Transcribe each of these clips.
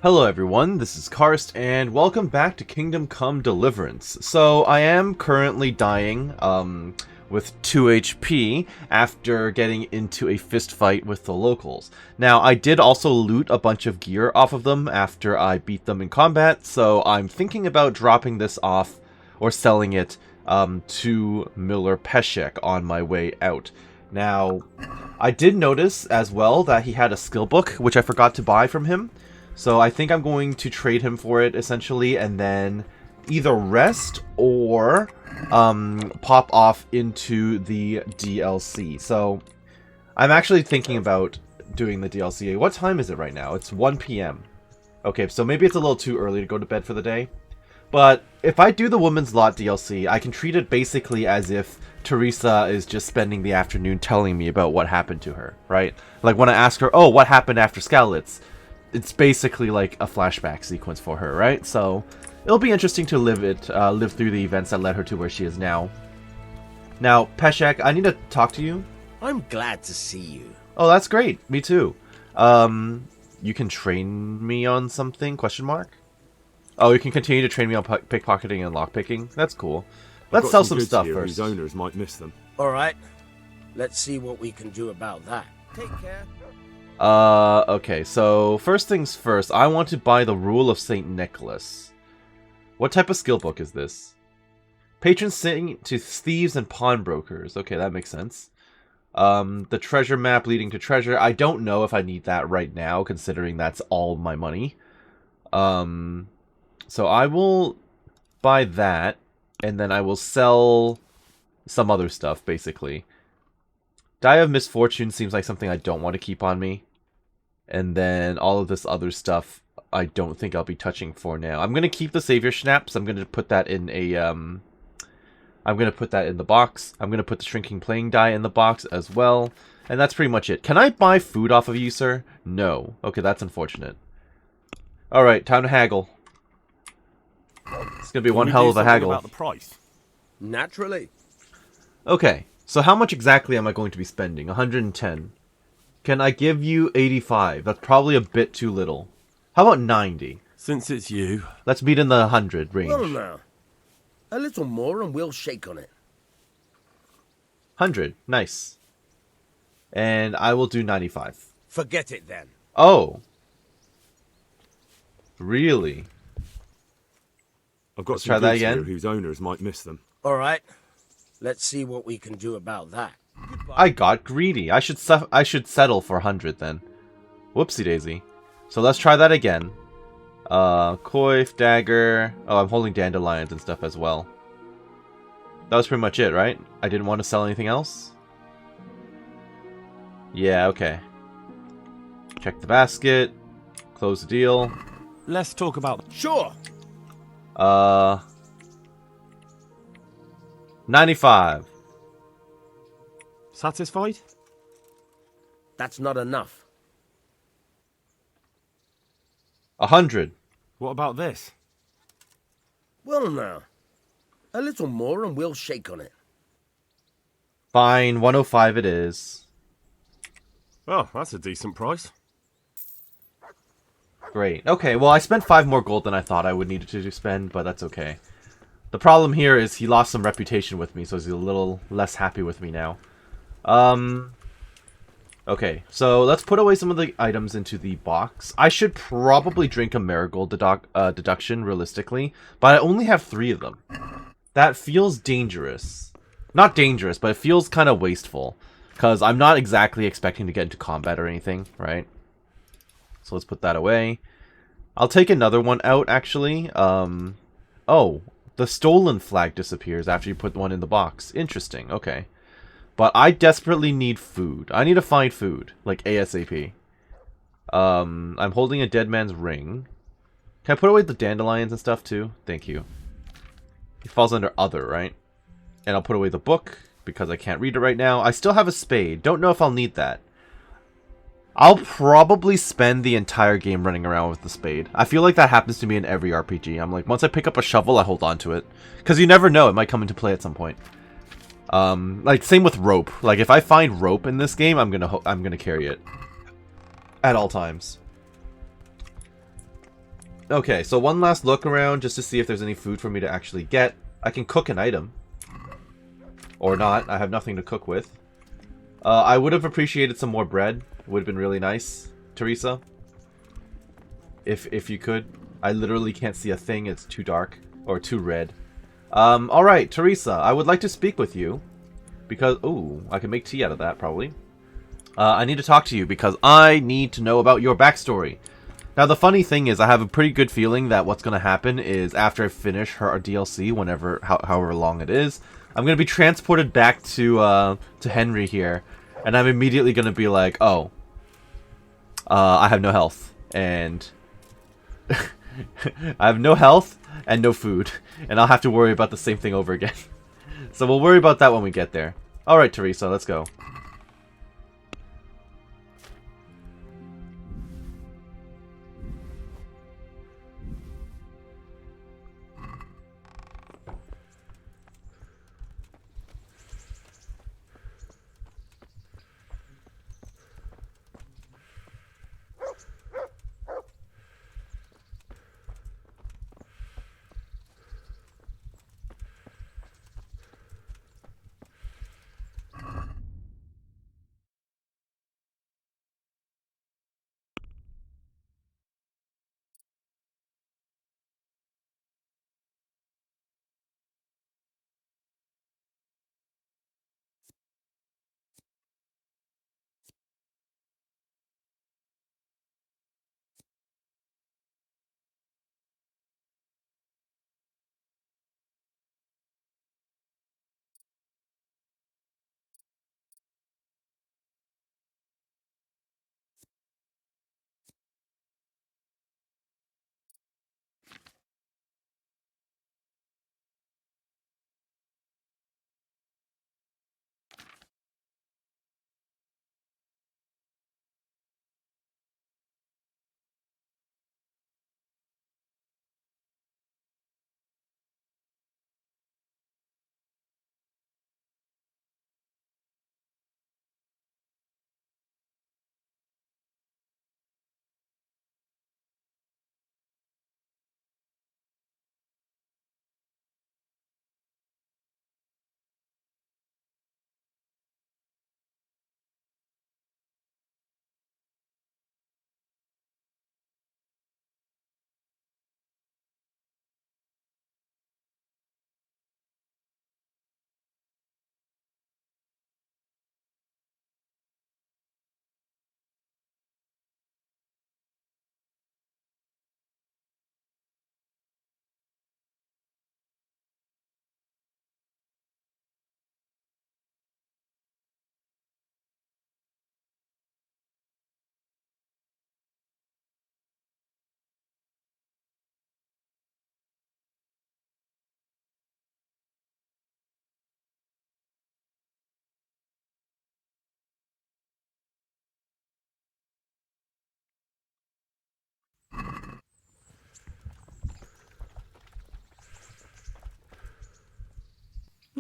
Hello everyone, this is Karst, and welcome back to Kingdom Come Deliverance. So, I am currently dying, with 2 HP after getting into a fist fight with the locals. Now, I did also loot a bunch of gear off of them after I beat them in combat, so I'm thinking about dropping this off, or selling it, to Miller Peshek on my way out. Now, I did notice as well that he had a skill book, which I forgot to buy from him. So I think I'm going to trade him for it, essentially, and then either rest or pop off into the DLC. So I'm actually thinking about doing the DLC. What time is it right now? It's 1 p.m. Okay, so maybe it's a little too early to go to bed for the day. But if I do the Woman's Lot DLC, I can treat it basically as if Theresa is just spending the afternoon telling me about what happened to her, right? Like when I ask her, oh, what happened after Skalitz? It's basically like a flashback sequence for her, right? So it'll be interesting to live through the events that led her to where she is now. Now, Peshek, I need to talk to you. I'm glad to see you. Oh, that's great. Me too. You can train me on something? Question mark. Oh, you can continue to train me on pickpocketing and lockpicking. That's cool. Let's sell some stuff first. Whose owners might miss them. All right. Let's see what we can do about that. Take care. Okay, so first things first, I want to buy the Rule of St. Nicholas. What type of skill book is this? Patron saint to thieves and pawnbrokers. Okay, that makes sense. The treasure map leading to treasure. I don't know if I need that right now, considering that's all my money. So I will buy that, and then I will sell some other stuff, basically. Die of Misfortune seems like something I don't want to keep on me. And then all of this other stuff, I don't think I'll be touching for now. I'm gonna keep the Savior Schnapps. I'm gonna put that in a I'm gonna put that in the box. I'm gonna put the Shrinking Playing Die in the box as well. And that's pretty much it. Can I buy food off of you, sir? No. Okay, that's unfortunate. Alright, time to haggle. It's gonna be one hell of a haggle. About the price? Naturally. Okay, so how much exactly am I going to be spending? 110. Can I give you 85? That's probably a bit too little. How about 90? Since it's you. Let's meet in the 100 range. Well, now. A little more and we'll shake on it. 100. Nice. And I will do 95. Forget it then. Oh. Really? I've got Let's try some that goods here again. whose owners might miss them. All right. Let's see what we can do about that. I got greedy. I should settle for 100 then. Whoopsie daisy. So let's try that again. Coif, dagger. Oh, I'm holding dandelions and stuff as well. That was pretty much it, right? I didn't want to sell anything else? Yeah, okay. Check the basket. Close the deal. Let's talk about... Sure. 95. Satisfied? That's not enough. 100. What about this? Well, now. A little more and we'll shake on it. Fine, 105 it is. Oh, that's a decent price. Great. Okay, well I spent 5 more gold than I thought I would need to spend, but that's okay. The problem here is he lost some reputation with me, so he's a little less happy with me now. Okay, so let's put away some of the items into the box. I should probably drink a marigold deduction, realistically, but I only have 3 of them. That feels dangerous. Not dangerous, but it feels kind of wasteful, because I'm not exactly expecting to get into combat or anything, right? So let's put that away. I'll take another one out, actually. Oh, the stolen flag disappears after you put one in the box. Interesting, okay. But I desperately need food. I need to find food, like ASAP. I'm holding a dead man's ring. Can I put away the dandelions and stuff too? Thank you. It falls under other, right? And I'll put away the book because I can't read it right now. I still have a spade. Don't know if I'll need that. I'll probably spend the entire game running around with the spade. I feel like that happens to me in every RPG. I'm like, once I pick up a shovel, I hold on to it. Because you never know, it might come into play at some point. Like, same with rope. Like, if I find rope in this game, I'm gonna carry it. At all times. Okay, so one last look around just to see if there's any food for me to actually get. I can cook an item. Or not. I have nothing to cook with. I would have appreciated some more bread. It would have been really nice, Theresa. If you could. I literally can't see a thing. It's too dark. Or too red. Alright, Theresa. I would like to speak with you. Because... Ooh, I can make tea out of that, probably. I need to talk to you because I need to know about your backstory. Now, the funny thing is, I have a pretty good feeling that what's going to happen is after I finish her DLC, however long it is, I'm going to be transported back to Henry here, and I'm immediately going to be like, oh, I have no health, and I have no health and no food, and I'll have to worry about the same thing over again. So we'll worry about that when we get there. Alright, Theresa, let's go.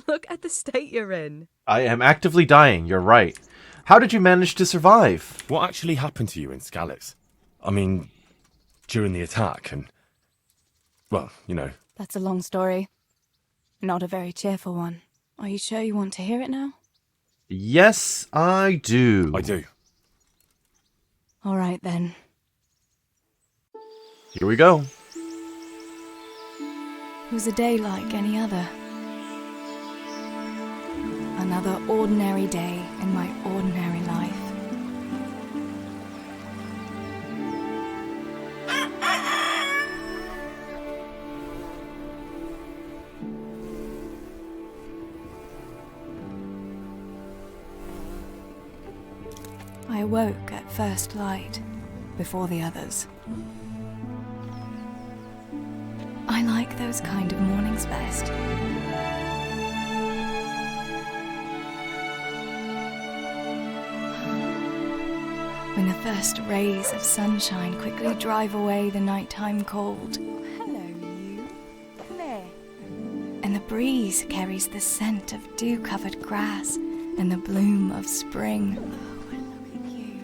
Look at the state you're in. I am actively dying, you're right. How did you manage to survive? What actually happened to you in Skalitz? I mean, during the attack and... Well, you know. That's a long story. Not a very cheerful one. Are you sure you want to hear it now? Yes, I do. I do. All right, then. Here we go. It was a day like any other. Another ordinary day in my ordinary life. I awoke at first light, before the others. I like those kind of mornings best. When the first rays of sunshine quickly drive away the nighttime cold. Hello, you. There. And the breeze carries the scent of dew-covered grass and the bloom of spring. Oh, look at you.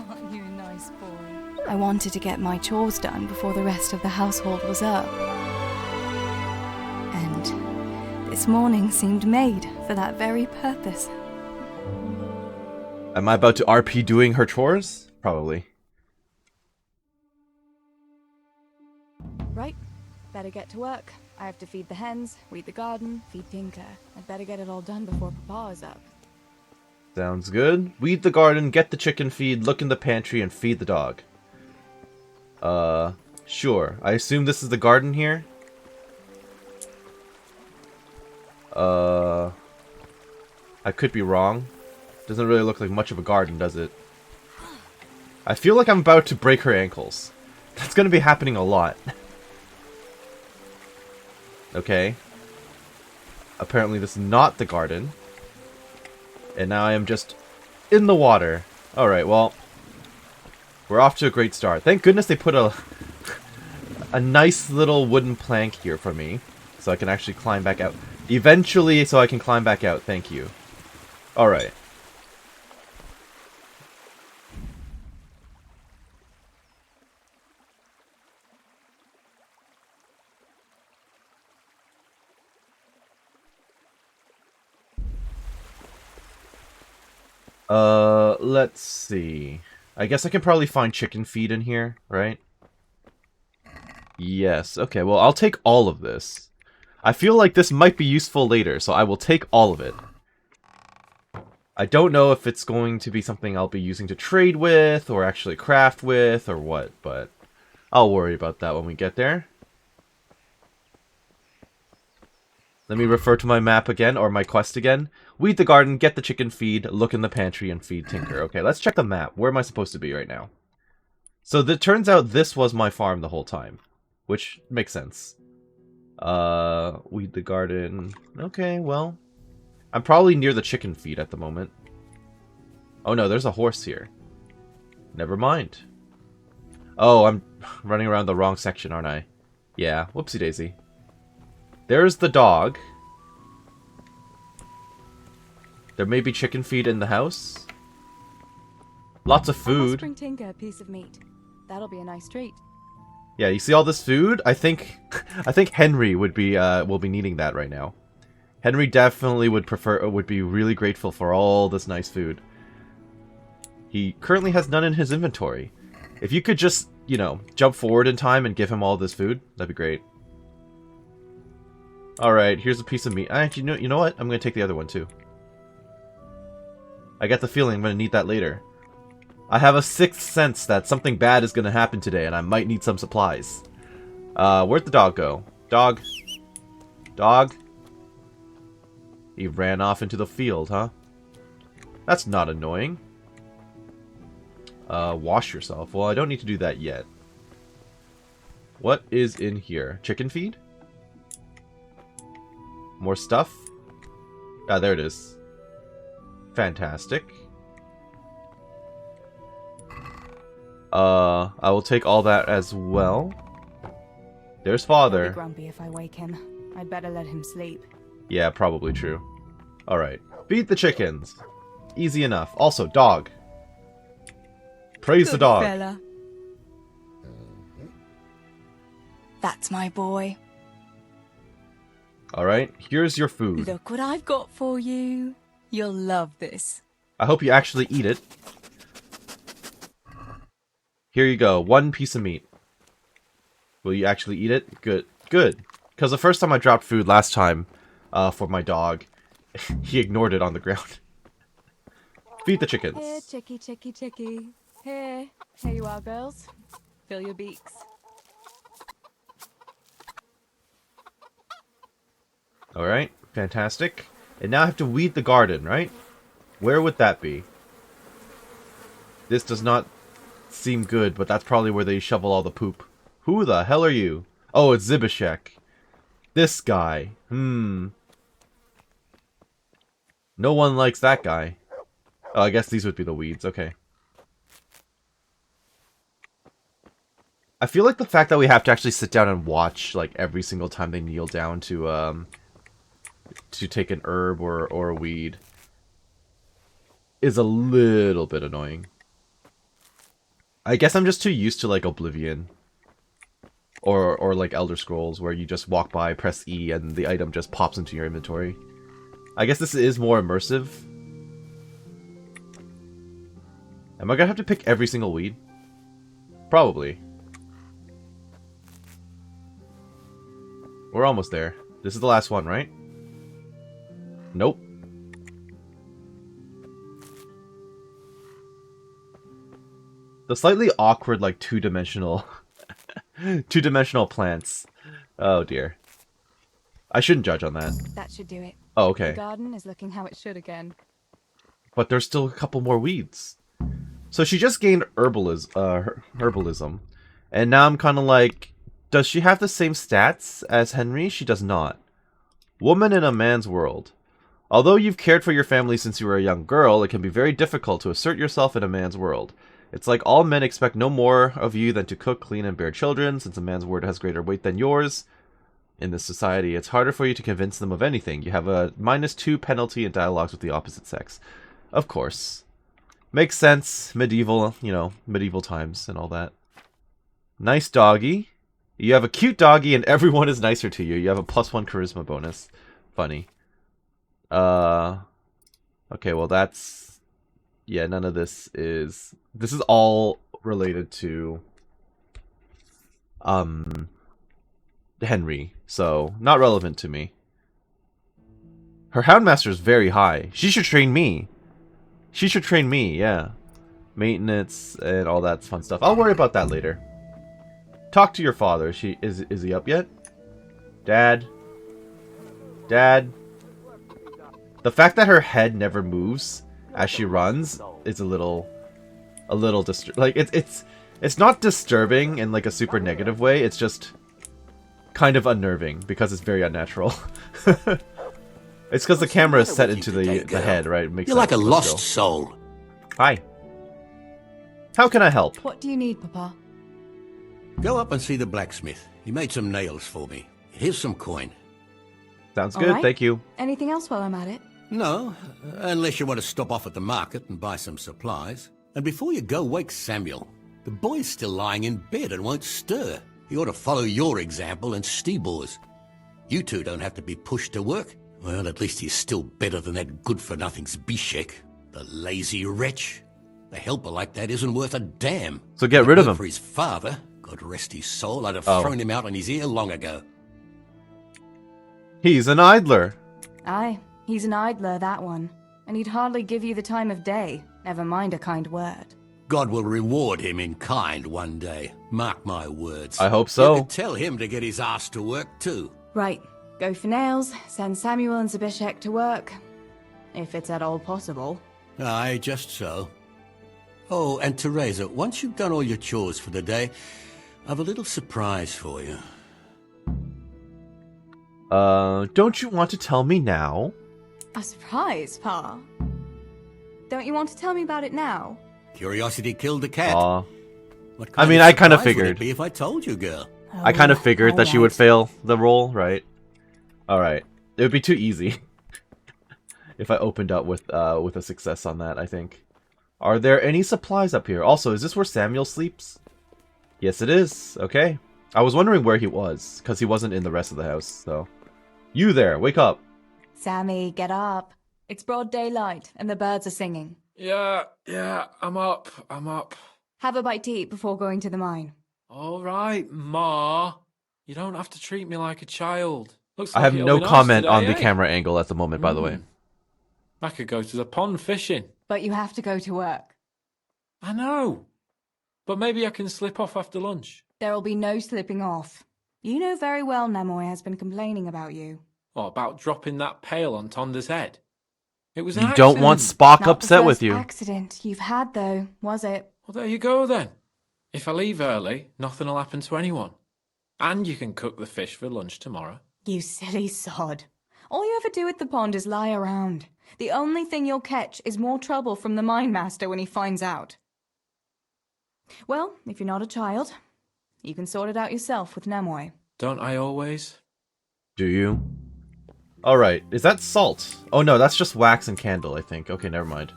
Aren't you a nice boy? I wanted to get my chores done before the rest of the household was up. And this morning seemed made for that very purpose. Am I about to RP doing her chores? Probably. Right, better get to work. I have to feed the hens, weed the garden, feed Tinker. I'd better get it all done before Papa is up. Sounds good. Weed the garden, get the chicken feed, look in the pantry, and feed the dog. Sure. I assume this is the garden here? I could be wrong. Doesn't really look like much of a garden, does it? I feel like I'm about to break her ankles. That's gonna be happening a lot. Okay. Apparently this is not the garden. And now I am just in the water. Alright, well. We're off to a great start. Thank goodness they put a nice little wooden plank here for me. So I can actually climb back out. Eventually, so I can climb back out. Thank you. Alright. Let's see. I guess I can probably find chicken feed in here, right? Yes, okay, well, I'll take all of this. I feel like this might be useful later, so I will take all of it. I don't know if it's going to be something I'll be using to trade with, or actually craft with, or what, but I'll worry about that when we get there. Let me refer to my map again, or my quest again. Weed the garden, get the chicken feed, look in the pantry, and feed Tinker. Okay, let's check the map. Where am I supposed to be right now? So it turns out this was my farm the whole time, which makes sense. Weed the garden. Okay, well, I'm probably near the chicken feed at the moment. Oh no, there's a horse here. Never mind. Oh, I'm running around the wrong section, aren't I? Yeah, whoopsie daisy. There's the dog. There may be chicken feed in the house. Lots of food. Bring Tinker a piece of meat. That'll be a nice treat. Yeah, you see all this food? I think Henry would be will be needing that right now. Henry definitely would be really grateful for all this nice food. He currently has none in his inventory. If you could just, you know, jump forward in time and give him all this food, that'd be great. Alright, here's a piece of meat. Actually, you know what? I'm going to take the other one, too. I get the feeling I'm going to need that later. I have a sixth sense that something bad is going to happen today, and I might need some supplies. Where'd the dog go? Dog? Dog? He ran off into the field, huh? That's not annoying. Wash yourself. Well, I don't need to do that yet. What is in here? Chicken feed? More stuff? Ah, there it is. Fantastic. I will take all that as well. There's father. He'll be grumpy if I wake him. I'd better let him sleep. Yeah, probably true. Alright. Feed the chickens. Easy enough. Also, dog. Praise Good the dog. Fella. That's my boy. Alright, here's your food. Look what I've got for you. You'll love this. I hope you actually eat it. Here you go. One piece of meat. Will you actually eat it? Good. Good. Because the first time I dropped food last time for my dog, he ignored it on the ground. Feed the chickens. Here, chickie, chickie, chickie. Here. Here you are, girls. Fill your beaks. Alright, fantastic. And now I have to weed the garden, right? Where would that be? This does not seem good, but that's probably where they shovel all the poop. Who the hell are you? Oh, it's Zibishek. This guy. No one likes that guy. Oh, I guess these would be the weeds. Okay. I feel like the fact that we have to actually sit down and watch, like, every single time they kneel down to take an herb or a weed is a little bit annoying. I guess I'm just too used to like Oblivion. Or like Elder Scrolls, where you just walk by, press E, and the item just pops into your inventory. I guess this is more immersive. Am I gonna have to pick every single weed? Probably. We're almost there. This is the last one, right? Nope. The slightly awkward, like, two-dimensional plants. Oh dear. I shouldn't judge on that. That should do it. Oh, okay. The garden is looking how it should again. But there's still a couple more weeds. So she just gained herbalism. And now I'm kind of like, does she have the same stats as Henry? She does not. Woman in a man's world. Although you've cared for your family since you were a young girl, it can be very difficult to assert yourself in a man's world. It's like all men expect no more of you than to cook, clean, and bear children, since a man's word has greater weight than yours. In this society, it's harder for you to convince them of anything. You have a -2 penalty in dialogues with the opposite sex. Of course. Makes sense. Medieval, you know, medieval times and all that. Nice doggy. You have a cute doggy and everyone is nicer to you. You have a +1 charisma bonus. Funny. Okay, well that's... Yeah, none of this is... This is all related to... Henry. So, not relevant to me. Her Houndmaster is very high. She should train me. She should train me, yeah. Maintenance and all that fun stuff. I'll worry about that later. Talk to your father. Is he up yet? Dad? Dad? The fact that her head never moves as she runs is a little like it's not disturbing in like a super negative way. It's just kind of unnerving because it's very unnatural. It's because the camera is set into the head, right? It makes You're like a sense. lost soul. Hi. How can I help? What do you need, Papa? Go up and see the blacksmith. He made some nails for me. Here's some coin. Sounds All good, right. thank you. Anything else while I'm at it? No, unless you want to stop off at the market and buy some supplies. And before you go, wake Samuel. The boy's still lying in bed and won't stir. He ought to follow your example and Stebor's. You two don't have to be pushed to work. Well, at least he's still better than that good-for-nothing's Bishek. The lazy wretch. A helper like that isn't worth a damn. So get rid of him. For his father, God rest his soul, I'd have Oh. thrown him out on his ear long ago. He's an idler. Aye, he's an idler, that one. And he'd hardly give you the time of day, never mind a kind word. God will reward him in kind one day. Mark my words. I hope You so. could tell him to get his ass to work too. Right, go for nails, send Samuel and Zabishek to work. If it's at all possible. Aye, just so. Oh, and Theresa, once you've done all your chores for the day, I've a little surprise for you. Don't you want to tell me now? A surprise, Pa? Don't you want to tell me about it now? Curiosity killed the cat. Aw. What I mean, of I kind of surprise would figured. it be if I told you, girl? I kind of figured that she would alright. fail the role, right? Alright. It would be too easy if I opened up with a success on that, I think. Are there any supplies up here? Also, is this where Samuel sleeps? Yes, it is. Okay. I was wondering where he was, because he wasn't in the rest of the house, so... You there, wake up. Sammy, get up. It's broad daylight, and the birds are singing. Yeah, I'm up. Have a bite to eat before going to the mine. All right, Ma. You don't have to treat me like a child. Looks I like have it'll no be nice comment today, on the eh? camera angle at the moment, by the way. I could go to the pond fishing. But you have to go to work. I know. But maybe I can slip off after lunch. There'll be no slipping off. You know very well Nemoy has been complaining about you. Or about dropping that pail on Tonda's head. It was an You don't want accident. Spock Not upset the with first you. accident you've had, though, was it? Well, there you go then. If I leave early, nothing will happen to anyone. And you can cook the fish for lunch tomorrow. You silly sod. All you ever do at the pond is lie around. The only thing you'll catch is more trouble from the mine master when he finds out. Well, if you're not a child, you can sort it out yourself with Nemoy. Don't I always? Do you? Alright, is that salt? Oh no, that's just wax and candle, I think. Okay, never mind.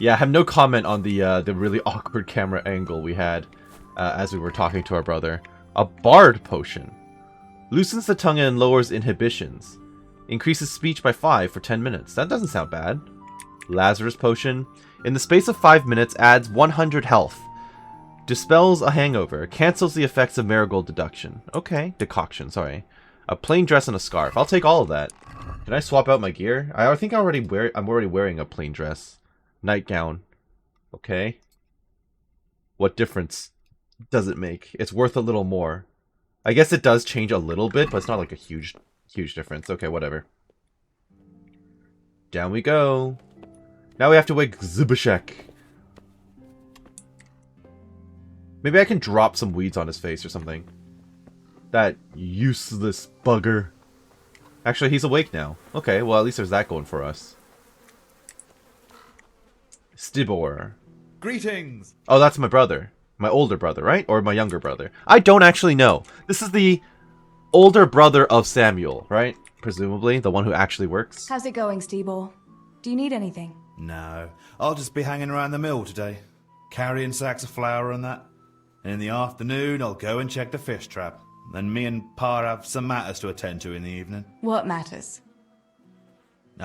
Yeah, I have no comment on the really awkward camera angle we had as we were talking to our brother. A bard potion. Loosens the tongue and lowers inhibitions. Increases speech by 5 for 10 minutes. That doesn't sound bad. Lazarus potion. In the space of 5 minutes, adds 100 health. Dispels a hangover. Cancels the effects of marigold deduction. Okay, decoction, sorry. A plain dress and a scarf. I'll take all of that. Can I swap out my gear? I think I'm already wearing a plain dress. Nightgown. Okay. What difference does it make? It's worth a little more. I guess it does change a little bit, but it's not like a huge difference. Okay, whatever. Down we go. Now we have to wake Zibashek. Maybe I can drop some weeds on his face or something. That useless bugger. Actually, he's awake now. Okay, well, at least there's that going for us. Stibor. Greetings! Oh, that's my brother. My older brother, right? Or my younger brother. I don't actually know. This is the older brother of Samuel, right? Presumably, the one who actually works. How's it going, Stibor? Do you need anything? No, I'll just be hanging around the mill today, carrying sacks of flour and that. And in the afternoon, I'll go and check the fish trap. Then me and Pa have some matters to attend to in the evening. What matters?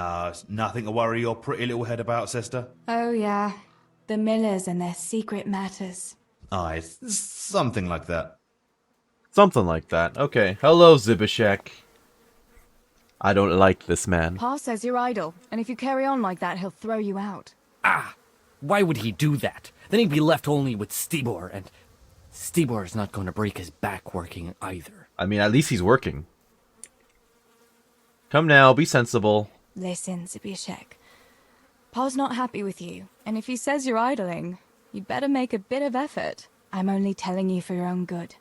It's nothing to worry your pretty little head about, sister. Oh, yeah. The Millers and their secret matters. Aye, it's something like that. Something like that. Okay. Hello, Zibashek. I don't like this man. Pa says you're idle, and if you carry on like that, he'll throw you out. Ah! Why would he do that? Then he'd be left only with Stibor, and Stibor's not going to break his back working either. I mean, at least he's working. Come now, be sensible. Listen, Zibashek. Pa's not happy with you, and if he says you're idling, you'd better make a bit of effort. I'm only telling you for your own good.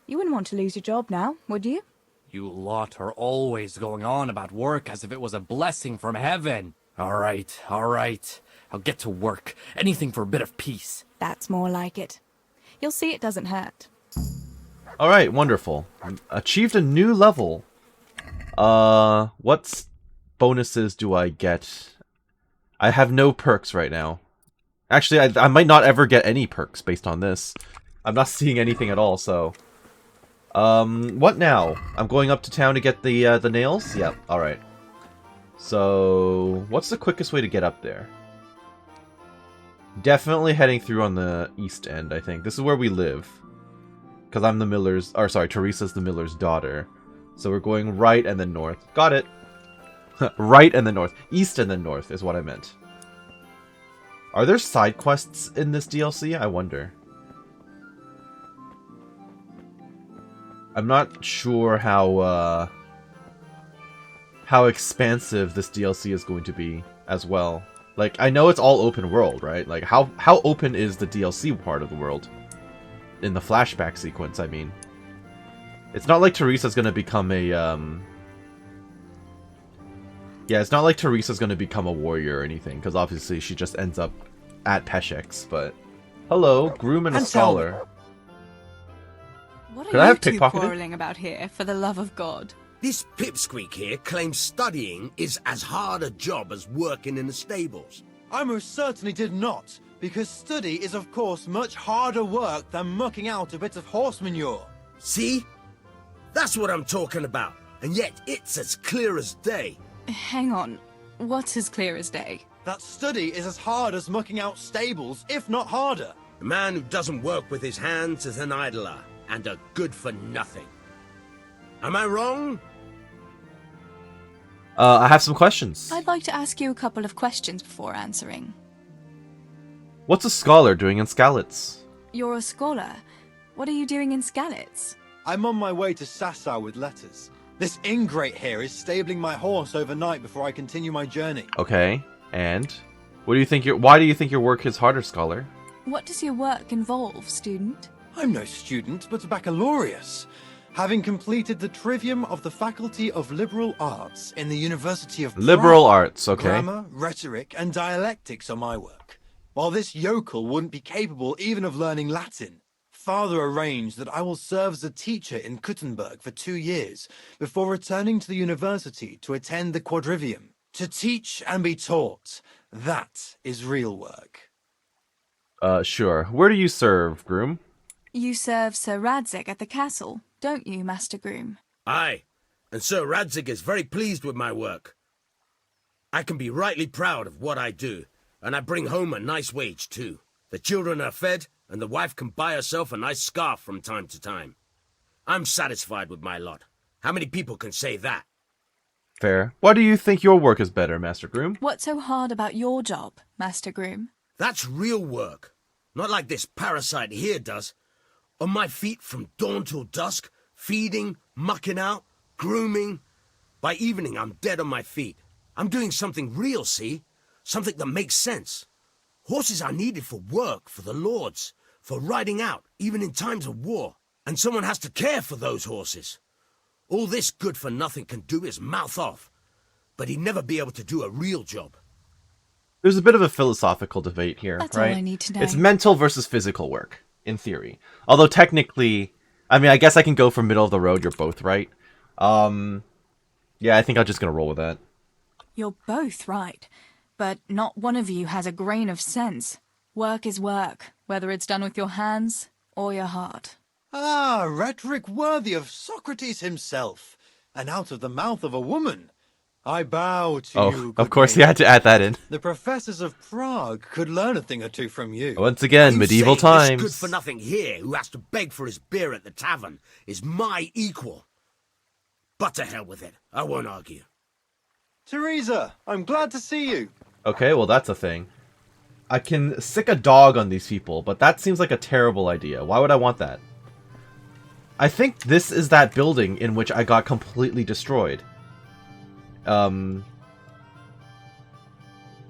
You wouldn't want to lose your job now, would you? You lot are always going on about work as if it was a blessing from heaven. All right. I'll get to work. Anything for a bit of peace. That's more like it. You'll see it doesn't hurt. Alright, wonderful. Achieved a new level. What bonuses do I get? I have no perks right now. Actually, I might not ever get any perks based on this. I'm not seeing anything at all, so... what now? I'm going up to town to get the nails? Yep, alright. So, what's the quickest way to get up there? Definitely heading through on the east end, I think. This is where we live. Because I'm the miller's... Or, sorry, Theresa's the miller's daughter. So we're going right and then north. Got it! Right and then north. East and then north is what I meant. Are there side quests in this DLC? I wonder. I'm not sure how expansive this DLC is going to be as well. Like, I know it's all open world, right? Like, how open is the DLC part of the world? In the flashback sequence, I mean. It's not like Theresa's gonna become a, Yeah, it's not like Theresa's gonna become a warrior or anything, because obviously she just ends up at Peshek's, but... Hello, groom and a scholar. What Could are I you have two pickpocketed? quarrelling about here, for the love of God? This pipsqueak here claims studying is as hard a job as working in the stables. I most certainly did not, because study is of course much harder work than mucking out a bit of horse manure. See? That's what I'm talking about. And yet it's as clear as day. Hang on, what's as clear as day? That study is as hard as mucking out stables, if not harder. A man who doesn't work with his hands is an idler, and a good for nothing. Am I wrong? I have some questions. I'd like to ask you a couple of questions before answering. What's a scholar doing in Skalitz? You're a scholar. What are you doing in Skalitz? I'm on my way to Sasau with letters. This ingrate here is stabling my horse overnight before I continue my journey. Okay, and? Why do you think your work is harder, scholar? What does your work involve, student? I'm no student, but a baccalaureus, having completed the trivium of the Faculty of Liberal Arts in the University of Liberal Prague. arts, okay. Grammar, rhetoric, and dialectics are my work, while this yokel wouldn't be capable even of learning Latin. Father arranged that I will serve as a teacher in Kuttenberg for 2 years, before returning to the university to attend the quadrivium. To teach and be taught, that is real work. Sure. Where do you serve, groom? You serve Sir Radzig at the castle, don't you, Master Groom? Aye, and Sir Radzig is very pleased with my work. I can be rightly proud of what I do, and I bring home a nice wage too. The children are fed, and the wife can buy herself a nice scarf from time to time. I'm satisfied with my lot. How many people can say that? Fair. Why do you think your work is better, Master Groom? What's so hard about your job, Master Groom? That's real work. Not like this parasite here does. On my feet from dawn till dusk, feeding, mucking out, grooming. By evening, I'm dead on my feet. I'm doing something real, see? Something that makes sense. Horses are needed for work, for the lords, for riding out, even in times of war. And someone has to care for those horses. All this good-for-nothing can do is mouth off. But he'd never be able to do a real job. There's a bit of a philosophical debate here, That's right? all I need to know. It's mental versus physical work, in theory. Although technically, I mean, I guess I can go for middle of the road. You're both right. Yeah, I think I'm just gonna roll with that. You're both right, but not one of you has a grain of sense. Work is work, whether it's done with your hands or your heart. Ah, rhetoric worthy of Socrates himself, and out of the mouth of a woman. I bow to you. Oh, of course, you had to add that in. The professors of Prague could learn a thing or two from you. Once again, medieval times. This good-for-nothing here, who has to beg for his beer at the tavern, is my equal. But to hell with it. I won't argue. Theresa, I'm glad to see you. Okay, well, that's a thing. I can sick a dog on these people, but that seems like a terrible idea. Why would I want that? I think this is that building in which I got completely destroyed.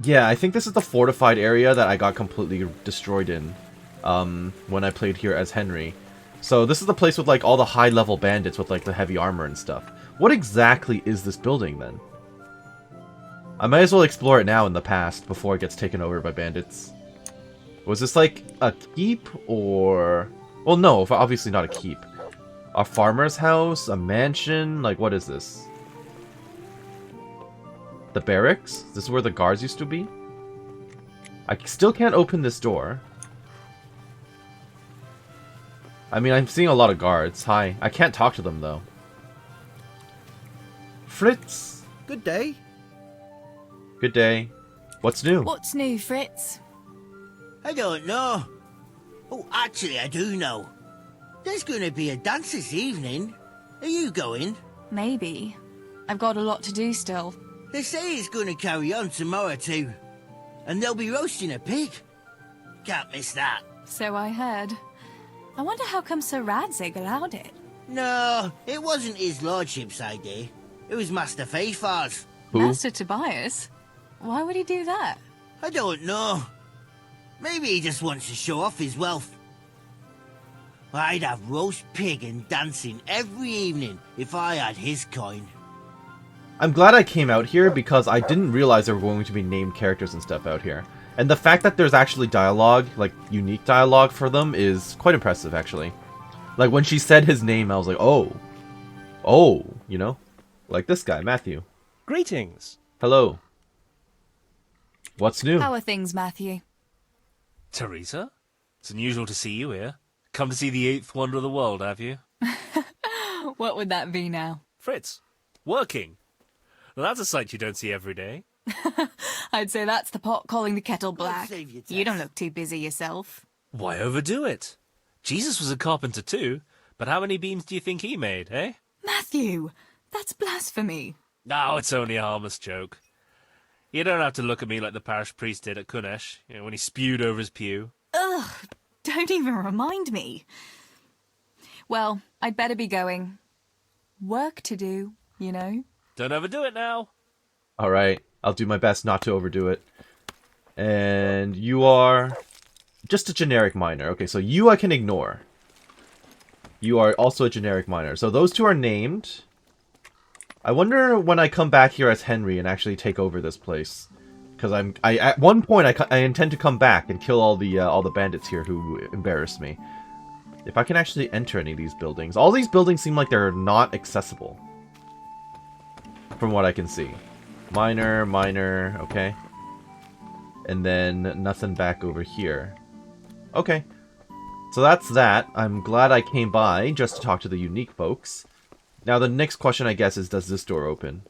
Yeah, I think this is the fortified area that I got completely destroyed in, when I played here as Henry. So this is the place with, like, all the high-level bandits with, like, the heavy armor and stuff. What exactly is this building, then? I might as well explore it now in the past, before it gets taken over by bandits. Was this, like, a keep, or... Well, no, obviously not a keep. A farmer's house? A mansion? Like, what is this? The barracks? This is where the guards used to be? I still can't open this door. I mean, I'm seeing a lot of guards. Hi. I can't talk to them, though. Fritz! Good day. Good day. What's new? What's new, Fritz? I don't know. Oh, actually, I do know. There's going to be a dance this evening. Are you going? Maybe. I've got a lot to do still. They say it's going to carry on tomorrow too. And they'll be roasting a pig. Can't miss that. So I heard. I wonder how come Sir Radzig allowed it. No, it wasn't his lordship's idea. It was Master Faithfar's. Who? Master Tobias? Why would he do that? I don't know. Maybe he just wants to show off his wealth. I'd have roast pig and dancing every evening if I had his coin. I'm glad I came out here because I didn't realize there were going to be named characters and stuff out here. And the fact that there's actually dialogue, like unique dialogue for them, is quite impressive, actually. Like when she said his name, I was like, oh, you know? Like this guy, Matthew. Greetings. Hello. What's new? How are things, Matthew? Theresa? It's unusual to see you here. Come to see the eighth wonder of the world, have you? What would that be now? Fritz, working. Well, that's a sight you don't see every day. I'd say that's the pot calling the kettle black. save your You don't test. look too busy yourself. Why overdo it? Jesus was a carpenter too, but how many beams do you think he made, eh? Matthew, that's blasphemy. No, it's only a harmless joke. You don't have to look at me like the parish priest did at Kunesh, when he spewed over his pew. Ugh, don't even remind me. Well, I'd better be going. Work to do, you know. Don't overdo it now. Alright, I'll do my best not to overdo it. And you are just a generic miner. Okay, so you I can ignore. You are also a generic miner. So those two are named. I wonder when I come back here as Henry and actually take over this place. Because at one point I intend to come back and kill all the bandits here who embarrassed me. If I can actually enter any of these buildings. All these buildings seem like they're not accessible. From what I can see. Minor, okay. And then nothing back over here. Okay. So that's that. I'm glad I came by just to talk to the unique folks. Now the next question, I guess, is does this door open?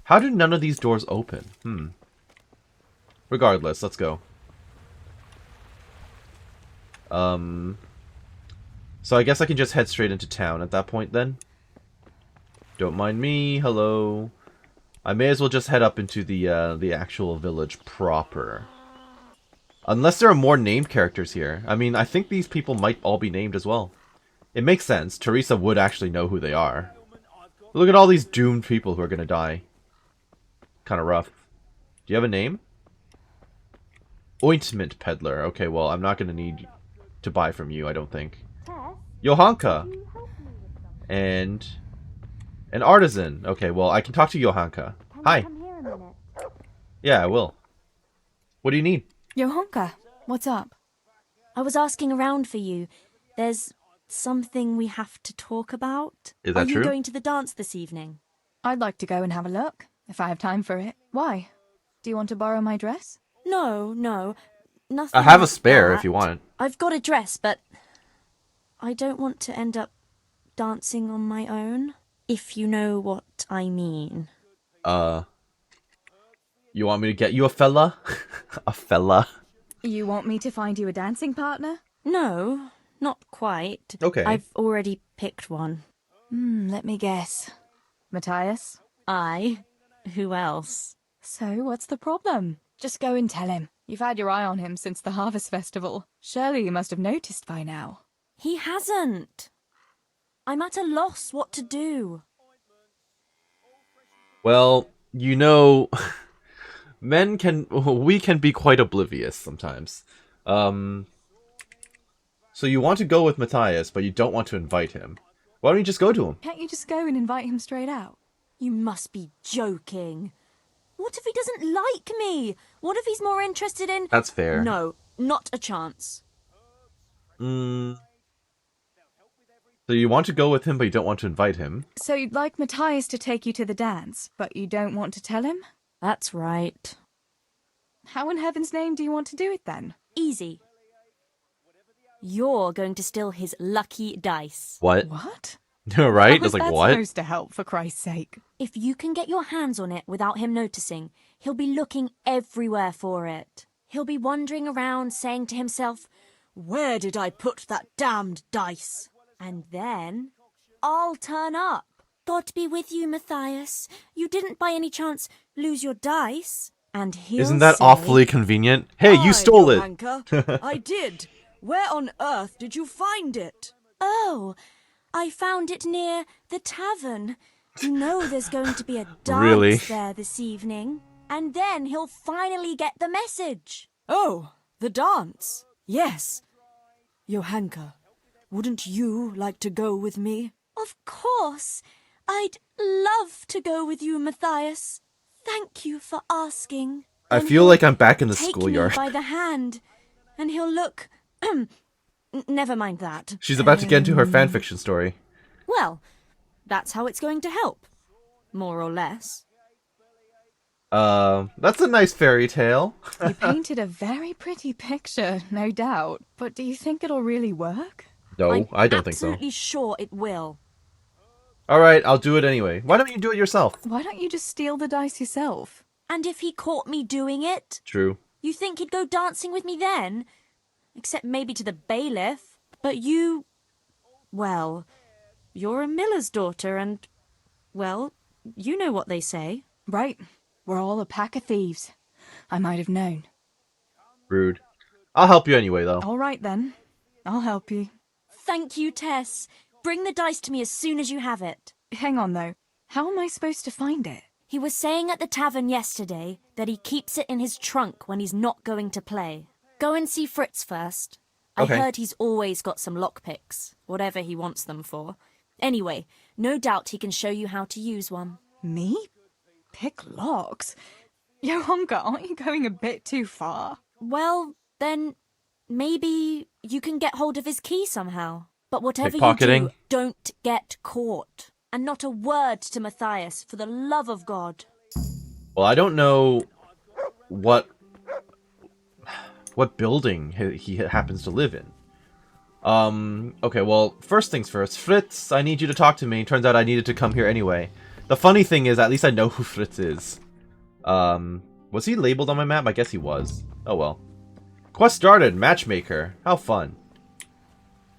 How did none of these doors open? Regardless, let's go. So I guess I can just head straight into town at that point then. Don't mind me, hello. I may as well just head up into the actual village proper. Unless there are more named characters here. I mean, I think these people might all be named as well. It makes sense. Theresa would actually know who they are. Look at all these doomed people who are gonna die. Kind of rough. Do you have a name? Ointment peddler. Okay, well, I'm not gonna need to buy from you, I don't think. Johanka! And an artisan. Okay, well, I can talk to Johanka. Hi. Yeah, I will. What do you need? Johanka, what's up? I was asking around for you. There's something we have to talk about. Is that Are you true? going to the dance this evening? I'd like to go and have a look, if I have time for it. Why? Do you want to borrow my dress? No, nothing. I have a like spare that. if you want. I've got a dress, but I don't want to end up dancing on my own, if you know what I mean. You want me to get you a fella? A fella? You want me to find you a dancing partner? No, not quite. Okay. I've already picked one. Let me guess. Matthias? I? Who else? So, what's the problem? Just go and tell him. You've had your eye on him since the Harvest Festival. Surely you must have noticed by now. He hasn't. I'm at a loss what to do. Well, you know, we can be quite oblivious sometimes. So you want to go with Matthias, but you don't want to invite him. Why don't you just go to him? Can't you just go and invite him straight out? You must be joking. What if he doesn't like me? What if he's more interested in... That's fair. No, not a chance. So you want to go with him, but you don't want to invite him? So you'd like Matthias to take you to the dance, but you don't want to tell him? That's right. How in heaven's name do you want to do it then? Easy. You're going to steal his lucky dice. What? What? Right? How I was like, that what? supposed to help, for Christ's sake? If you can get your hands on it without him noticing, he'll be looking everywhere for it. He'll be wandering around saying to himself, "Where did I put that damned dice?" And then I'll turn up. God be with you, Matthias. You didn't by any chance lose your dice? And he'll Isn't that say, awfully convenient? Hey, you stole it! Johanka. I did. Where on earth did you find it? Oh, I found it near the tavern. You know there's going to be a dance Really? there this evening. And then he'll finally get the message. Oh, the dance. Yes. Johanka, wouldn't you like to go with me? Of course. I'd love to go with you, Matthias. Thank you for asking. I And feel he'll like I'm back in the take schoolyard. me by the hand, and he'll look... Never mind that. She's about to get into her fanfiction story. Well, that's how it's going to help. More or less. That's a nice fairy tale. You painted a very pretty picture, no doubt. But do you think it'll really work? No, I don't think so. Absolutely sure it will. Alright, I'll do it anyway. Why don't you do it yourself? Why don't you just steal the dice yourself? And if he caught me doing it, True. you think he'd go dancing with me then? Except maybe to the bailiff. But you... Well, you're a miller's daughter and... Well, you know what they say. Right. We're all a pack of thieves. I might have known. Rude. I'll help you anyway, though. All right, then. I'll help you. Thank you, Tess. Bring the dice to me as soon as you have it. Hang on, though. How am I supposed to find it? He was saying at the tavern yesterday that he keeps it in his trunk when he's not going to play. Go and see Fritz first. Okay. I heard he's always got some lockpicks, whatever he wants them for. Anyway, no doubt he can show you how to use one. Me? Pick locks? Johanka, aren't you going a bit too far? Well, then maybe you can get hold of his key somehow. But whatever you Pickpocketing? do, don't get caught. And not a word to Matthias, for the love of God. Well, I don't know what building he happens to live in. Okay, well, first things first. Fritz, I need you to talk to me. Turns out I needed to come here anyway. The funny thing is, at least I know who Fritz is. Was he labeled on my map? I guess he was. Oh well. Quest started, matchmaker. How fun.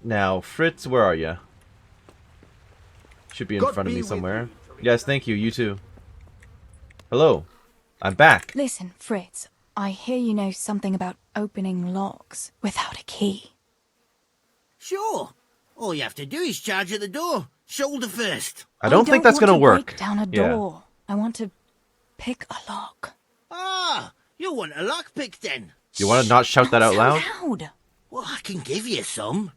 Now, Fritz, where are you? Should be in front of me somewhere. Yes, thank you. You too. Hello. I'm back. Listen, Fritz, I hear you know something about opening locks without a key. Sure. All you have to do is charge at the door. Shoulder first. I don't think that's gonna work. Break down a door. I want to pick a lock. Ah, you want a lockpick then? You want to not shout that out loud? Well, I can give you some.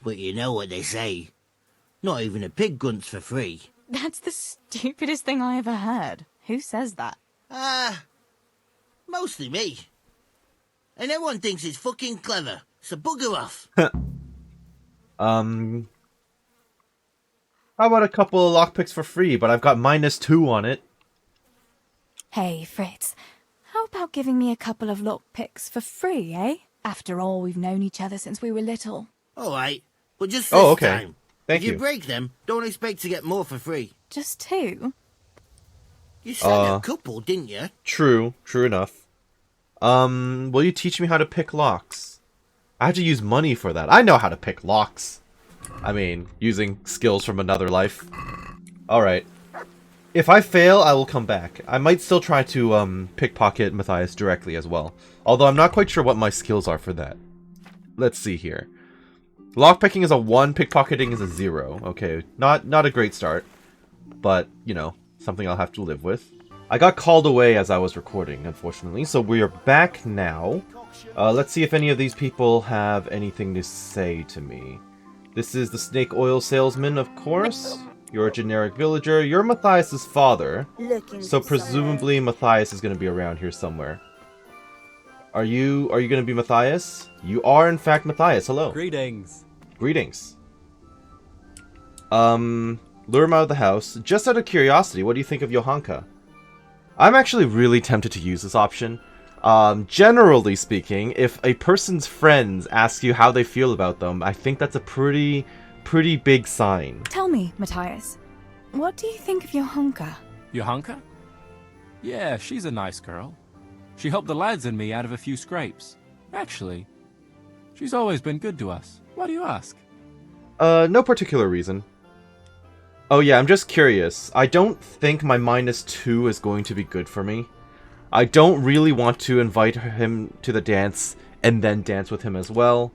But you know what they say. Not even a pig grunts for free. That's the stupidest thing I ever heard. Who says that? Mostly me. And everyone thinks it's fucking clever, so bugger off. How about a couple of lockpicks for free, but I've got -2 on it. Hey, Fritz, how about giving me a couple of lockpicks for free, eh? After all, we've known each other since we were little. Alright, but just this time. Thank if you break them, don't expect to get more for free. Just 2? You said a couple, didn't you? True enough. Will you teach me how to pick locks? I have to use money for that. I know how to pick locks. I mean, using skills from another life. Alright. If I fail, I will come back. I might still try to pickpocket Matthias directly as well. Although I'm not quite sure what my skills are for that. Let's see here. Lockpicking is a 1, pickpocketing is a 0. Okay, not a great start. But, you know, something I'll have to live with. I got called away as I was recording, unfortunately, so we are back now. Let's see if any of these people have anything to say to me. This is the snake oil salesman, of course. You're a generic villager. You're Matthias' father. So presumably Matthias is going to be around here somewhere. Are you going to be Matthias? You are in fact Matthias. Hello. Greetings. Greetings. Lure him out of the house. Just out of curiosity, what do you think of Johanka? I'm actually really tempted to use this option. Generally speaking, if a person's friends ask you how they feel about them, I think that's a pretty big sign. Tell me, Matthias, what do you think of Johanka? Johanka? Yeah, she's a nice girl. She helped the lads and me out of a few scrapes. Actually, she's always been good to us. Why do you ask? No particular reason. Oh yeah, I'm just curious. I don't think my -2 is going to be good for me. I don't really want to invite him to the dance and then dance with him as well.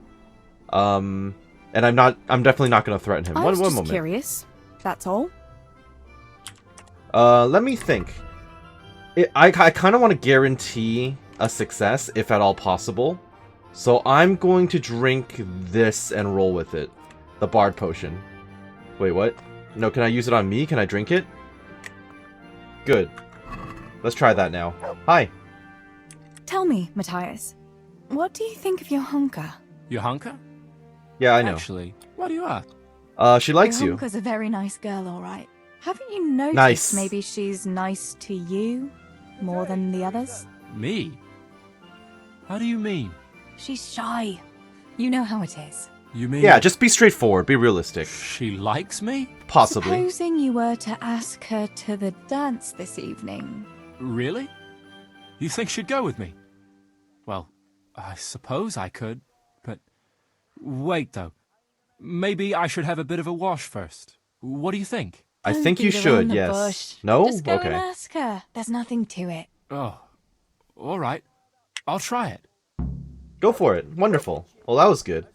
And I'm definitely not going to threaten him. I was one just moment. curious. That's all. Let me think. I kind of want to guarantee a success, if at all possible. So I'm going to drink this and roll with it. The Bard Potion. Wait, what? No, can I use it on me? Can I drink it? Good. Let's try that now. Hi. Tell me, Matthias, what do you think of Johanka? Johanka? Yeah, I know. Actually, why do you ask? She likes you. Johanka's a very nice girl, all right. Haven't you noticed Nice. maybe she's nice to you more than the others? Me? How do you mean? She's shy. You know how it is. You mean... Yeah, just be straightforward. Be realistic. She likes me? Possibly. Supposing you were to ask her to the dance this evening. Really? You think she'd go with me? Well, I suppose I could, but... Wait, though. Maybe I should have a bit of a wash first. What do you think? I Don't think you beat around should, the yes. bush. No? Just go Okay. and ask her. There's nothing to it. Oh, all right. I'll try it. Go for it. Wonderful. Well, that was good.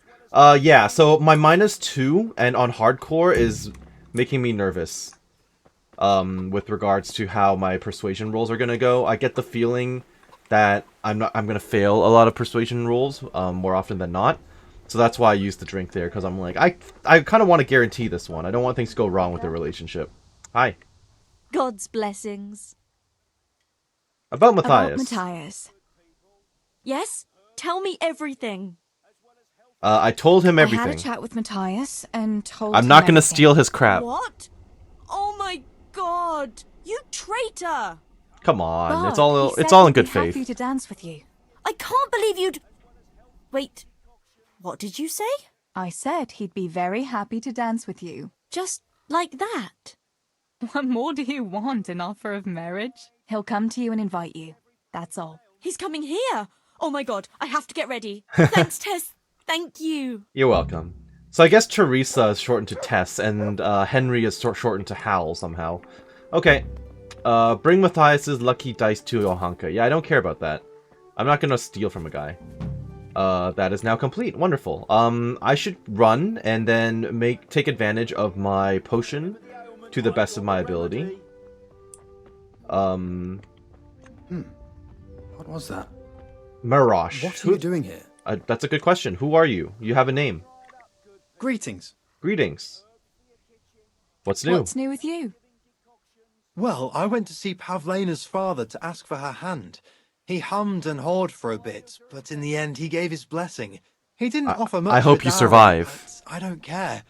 Yeah, so my -2 and on hardcore is making me nervous. With regards to how my persuasion rolls are gonna go. I get the feeling that I'm gonna fail a lot of persuasion rolls, more often than not. So that's why I used the drink there, because I'm like, I kind of want to guarantee this one. I don't want things to go wrong with the relationship. Hi. God's blessings. About Matthias. About Matthias. Yes? Tell me everything. I told him I everything. had a chat with Matthias and told I'm him not going to everything. steal his crap. What? Oh my god! You traitor! Come on, Bard, it's all he said in he'd good be faith. happy to dance with you. I can't believe you'd... Wait, what did you say? I said he'd be very happy to dance with you. Just like that? What more do you want, an offer of marriage? He'll come to you and invite you. That's all. He's coming here! Oh my god, I have to get ready. Thanks, Tess. Thank you. You're welcome. So I guess Theresa is shortened to Tess, and Henry is shortened to Hal somehow. Okay. Bring Matthias's lucky dice to Johanka. Yeah, I don't care about that. I'm not gonna steal from a guy. That is now complete. Wonderful. I should run and then take advantage of my potion to the best of my ability. What was that? Marash. What are you doing here? That's a good question. Who are you? You have a name. Greetings. Greetings. What's new? What's new with you? Well, I went to see Pavlena's father to ask for her hand. He hummed and hawed for a bit, but in the end he gave his blessing. He didn't offer much. I hope of a you dowry, survive. but I don't care.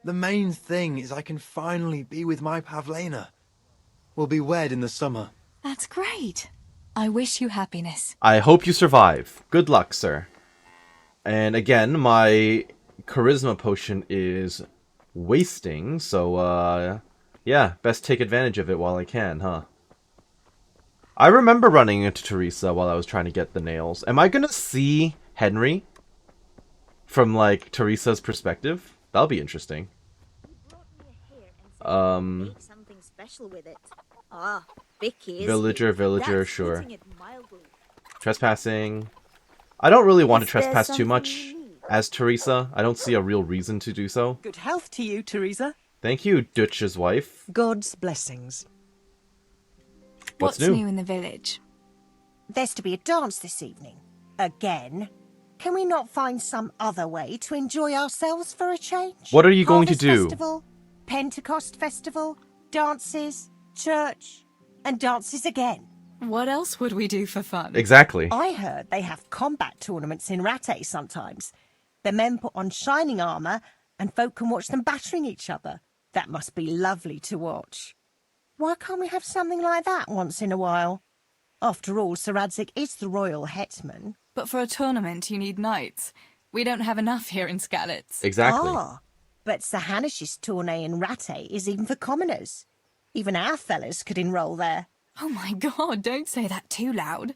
The main thing is I can finally be with my Pavlena. We'll be wed in the summer. That's great. I wish you happiness. I hope you survive. Good luck, sir. And again, my charisma potion is wasting, so yeah, best take advantage of it while I can, huh? I remember running into Theresa while I was trying to get the nails. Am I gonna see Henry from, like, Theresa's perspective? That'll be interesting. Something special with it. Ah, Vicky's. Villager, sure. Trespassing. I don't really want to trespass too much as Theresa. I don't see a real reason to do so. Good health to you, Theresa. Thank you, Dutch's wife. God's blessings. What's new? In the village? There's to be a dance this evening. Again. Can we not find some other way to enjoy ourselves for a change? What are you going to do? Festival, Pentecost festival, dances, church, and dances again. What else would we do for fun? Exactly. I heard they have combat tournaments in Rattay sometimes. The men put on shining armour, and folk can watch them battering each other. That must be lovely to watch. Why can't we have something like that once in a while? After all, Sir Radzig is the royal hetman. But for a tournament, you need knights. We don't have enough here in Skalitz. Exactly. Ah, but Sir Hanish's tourney in Rattay is even for commoners. Even our fellas could enroll there. Oh my god, don't say that too loud.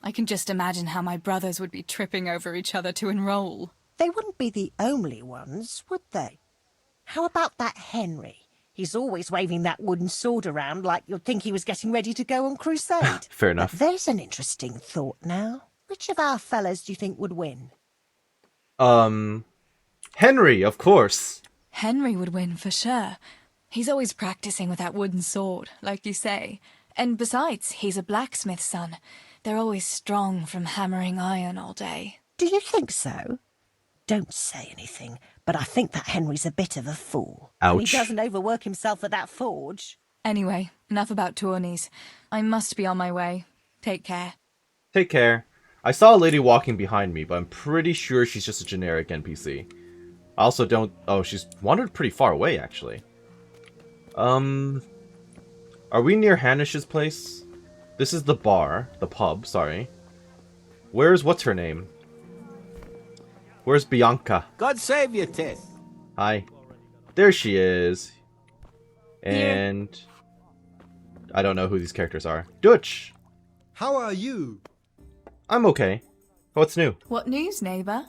I can just imagine how my brothers would be tripping over each other to enroll. They wouldn't be the only ones, would they? How about that Henry? He's always waving that wooden sword around like you'd think he was getting ready to go on crusade. Fair enough. But there's an interesting thought now. Which of our fellas do you think would win? Henry, of course. Henry would win for sure. He's always practicing with that wooden sword, like you say. And besides, he's a blacksmith's son. They're always strong from hammering iron all day. Do you think so? Don't say anything, but I think that Henry's a bit of a fool. Ouch. And he doesn't overwork himself at that forge. Anyway, enough about tourneys. I must be on my way. Take care. Take care. I saw a lady walking behind me, but I'm pretty sure she's just a generic NPC. I also don't... Oh, she's wandered pretty far away, actually. Are we near Hanish's place? This is the bar. The pub, sorry. Where's... What's her name? Where's Bianca? God save you, Tess. Hi. There she is. And... I don't know who these characters are. Dutch! How are you? I'm okay. What's new? What news, neighbour?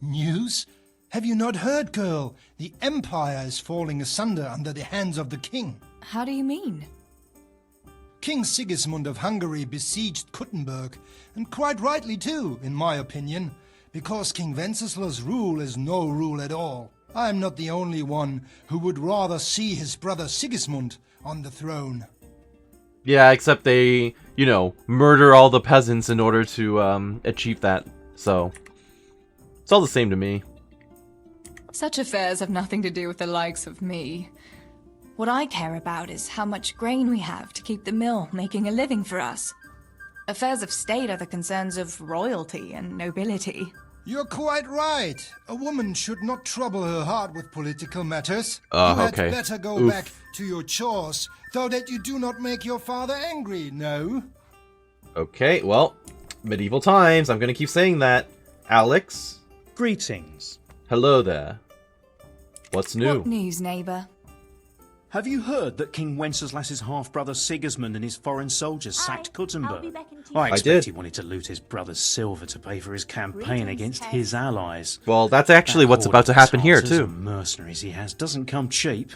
News? Have you not heard, girl? The Empire is falling asunder under the hands of the king. How do you mean? King Sigismund of Hungary besieged Kuttenberg, and quite rightly too, in my opinion, because King Wenceslaus' rule is no rule at all. I am not the only one who would rather see his brother Sigismund on the throne. Yeah, except they, you know, murder all the peasants in order to achieve that. So, it's all the same to me. Such affairs have nothing to do with the likes of me. What I care about is how much grain we have to keep the mill making a living for us. Affairs of state are the concerns of royalty and nobility. You're quite right. A woman should not trouble her heart with political matters. You had Okay. better go back to your chores, so that you do not make your father angry, no? Okay, well, medieval times. I'm gonna keep saying that. Alex? Greetings. Hello there. What's new? What news, neighbour? Have you heard that King Wenceslas's half-brother Sigismund and his foreign soldiers sacked Kuttenberg? I expect did. he wanted to loot his brother's silver to pay for his campaign against his allies. Well, that's actually what's about to happen here, too. And mercenaries he has doesn't come cheap.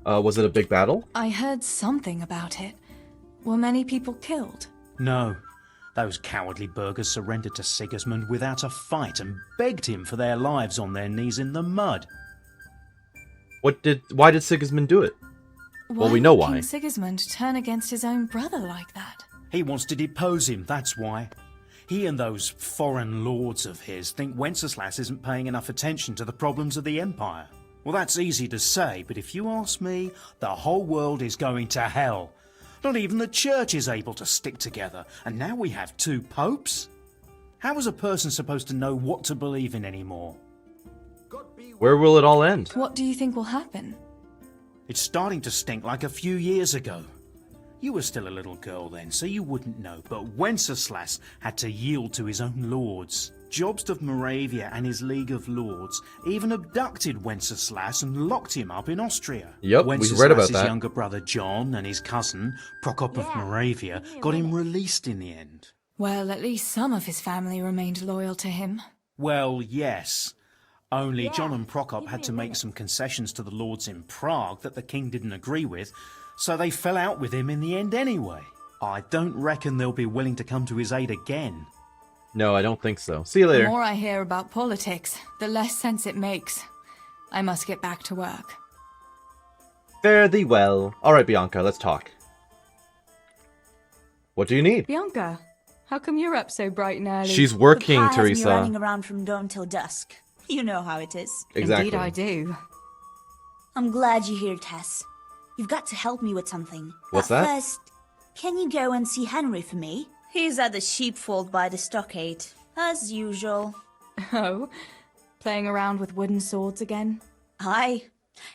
Was it a big battle? I heard something about it. Were many people killed? No. Those cowardly burghers surrendered to Sigismund without a fight and begged him for their lives on their knees in the mud. Why did Sigismund do it? Well, we know why. King Sigismund turn against his own brother like that? He wants to depose him, that's why. He and those foreign lords of his think Wenceslas isn't paying enough attention to the problems of the Empire. Well, that's easy to say, but if you ask me, the whole world is going to hell. Not even the church is able to stick together, and now we have 2 popes? How is a person supposed to know what to believe in anymore? Where will it all end? What do you think will happen? It's starting to stink like a few years ago. You were still a little girl then, so you wouldn't know, but Wenceslas had to yield to his own lords. Jobst of Moravia and his League of Lords even abducted Wenceslas and locked him up in Austria. Yep, we read about that. His younger brother John and his cousin, Prokop of Moravia, got him released in the end. Well, at least some of his family remained loyal to him. Well, yes. Only John and Prokop had to make some concessions to the lords in Prague that the king didn't agree with, so they fell out with him in the end anyway. I don't reckon they'll be willing to come to his aid again. No, I don't think so. See you later. The more I hear about politics, the less sense it makes. I must get back to work. Fare thee well. Alright, Bianca, let's talk. What do you need? Bianca, how come you're up so bright and early? She's working, Papa has me Theresa. running around from dawn till dusk. You know how it is. Exactly. Indeed I do. I'm glad you're here, Tess. You've got to help me with something. What's But that? First, can you go and see Henry for me? He's at the sheepfold by the stockade, as usual. Oh? Playing around with wooden swords again? Aye.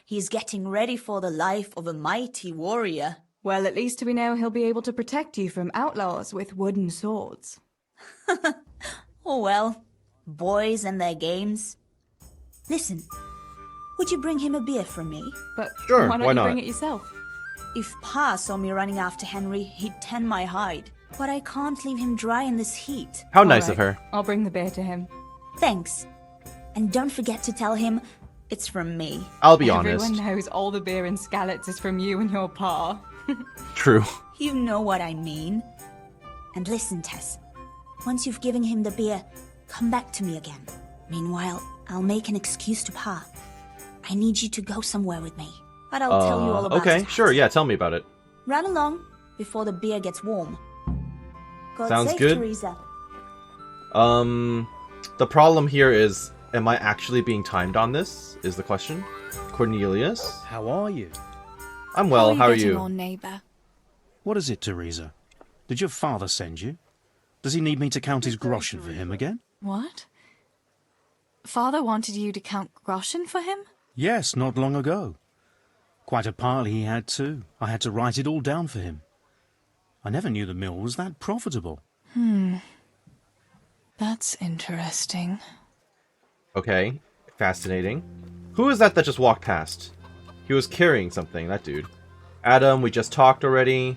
He's getting ready for the life of a mighty warrior. Well, at least we know he'll be able to protect you from outlaws with wooden swords. Oh well, boys and their games. Listen, would you bring him a beer from me? But Sure, why don't why you not? bring it yourself? If Pa saw me running after Henry, he'd tan my hide. But I can't leave him dry in this heat. How nice of her. I'll bring the beer to him. Thanks. And don't forget to tell him it's from me. I'll be honest. Everyone knows all the beer in Skalitz is from you and your pa. True. You know what I mean. And listen, Tess. Once you've given him the beer, come back to me again. Meanwhile, I'll make an excuse to Pa. I need you to go somewhere with me. But I'll tell you all about okay, it. sure, yeah, tell me about it. Run along before the beer gets warm. God Sounds save good. Theresa. The problem here is, am I actually being timed on this? Is the question. Cornelius? How are you? I'm well, how are getting you? on, neighbour? What is it, Theresa? Did your father send you? Does he need me to count his groschen for him again? What? Father wanted you to count groschen for him? Yes, not long ago. Quite a pile he had too. I had to write it all down for him. I never knew the mill was that profitable. That's interesting. Okay, fascinating. Who is that just walked past? He was carrying something, that dude. Adam, we just talked already.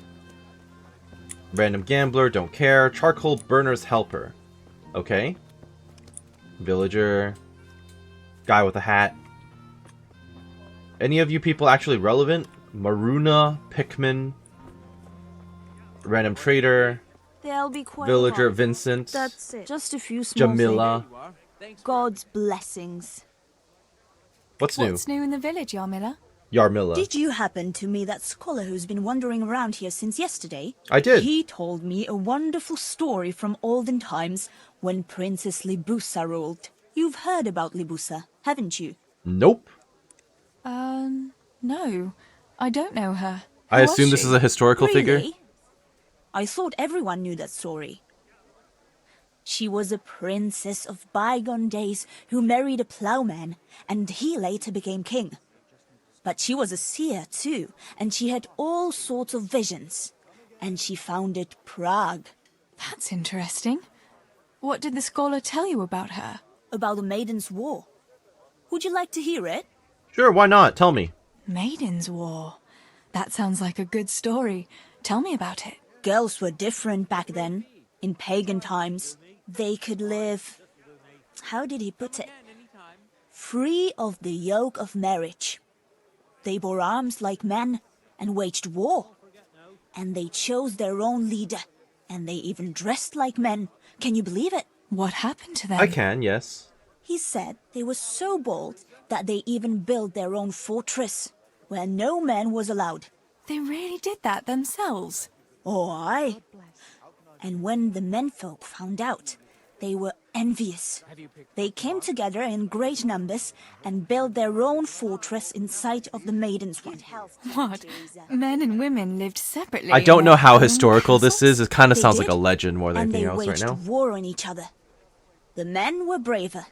Random gambler, don't care. Charcoal burner's helper. Okay. Villager. Guy with a hat. Any of you people actually relevant? Maruna, Pickman. Random trader. There'll be quite Villager a lot. Vincent. That's it. Just a few small Jamila. things. God's blessings. What's new? What's new in the village, Yarmila? Yarmila. Did you happen to meet that scholar who's been wandering around here since yesterday? I did. He told me a wonderful story from olden times when Princess Libusa ruled. You've heard about Libusa, haven't you? Nope. No. I don't know her. I assume this is a historical figure. Really? I thought everyone knew that story. She was a princess of bygone days who married a plowman, and he later became king. But she was a seer too, and she had all sorts of visions. And she founded Prague. That's interesting. What did the scholar tell you about her? About the Maiden's War. Would you like to hear it? Sure, why not? Tell me. Maiden's War. That sounds like a good story. Tell me about it. Girls were different back then. In pagan times, they could live... How did he put it? Free of the yoke of marriage. They bore arms like men and waged war. And they chose their own leader. And they even dressed like men. Can you believe it? What happened to them? I can, yes. He said they were so bold that they even built their own fortress, where no man was allowed. They really did that themselves? Oh, aye. And when the menfolk found out, they were envious. They came together in great numbers and built their own fortress in sight of the Maiden's one. What? Men and women lived separately? I don't know how historical this castles? is. It kind of They sounds like did, a legend more than and anything they else right waged now. war on each other. The men were braver,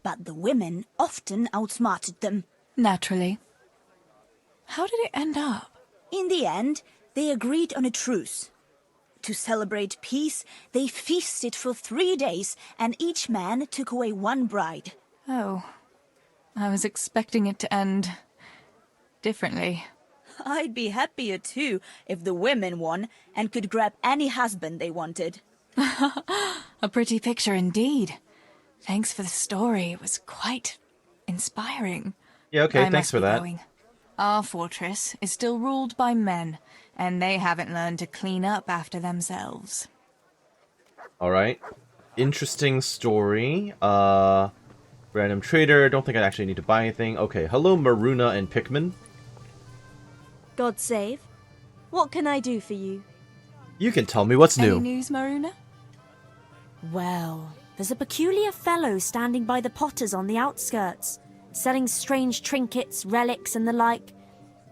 but the women often outsmarted them. Naturally. How did it end up? In the end, they agreed on a truce. To celebrate peace, they feasted for 3 days, and each man took away one bride. Oh, I was expecting it to end differently. I'd be happier too if the women won and could grab any husband they wanted. A pretty picture indeed. Thanks for the story. It was quite inspiring. Yeah, okay, I thanks must for be that. going. Our fortress is still ruled by men, and they haven't learned to clean up after themselves. Alright. Interesting story. Random trader. Don't think I actually need to buy anything. Okay, hello Maruna and Pikmin. God save. What can I do for you? You can tell me what's new. Any news, Maruna? Well, there's a peculiar fellow standing by the potters on the outskirts, selling strange trinkets, relics, and the like,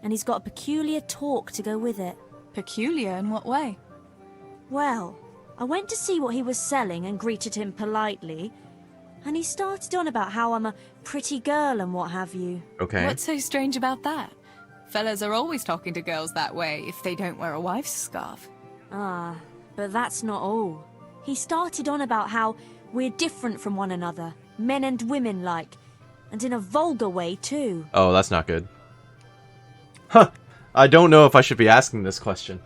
and he's got a peculiar talk to go with it. Peculiar in what way? Well, I went to see what he was selling and greeted him politely, and he started on about how I'm a pretty girl and what have you. Okay. What's so strange about that? Fellas are always talking to girls that way if they don't wear a wife's scarf. Ah, but that's not all. He started on about how we're different from one another, men and women like, and in a vulgar way too. Oh, that's not good. Huh. I don't know if I should be asking this question.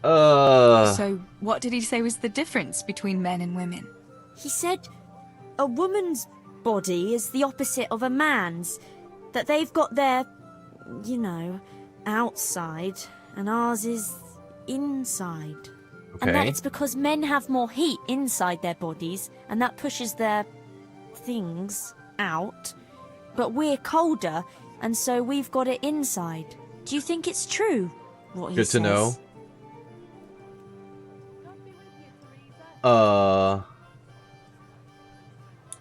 So, what did he say was the difference between men and women? He said a woman's body is the opposite of a man's, that they've got their, you know, outside, and ours is inside. Okay. And that it's because men have more heat inside their bodies, and that pushes their things out. But we're colder, and so we've got it inside. Do you think it's true, what he Good says? to know.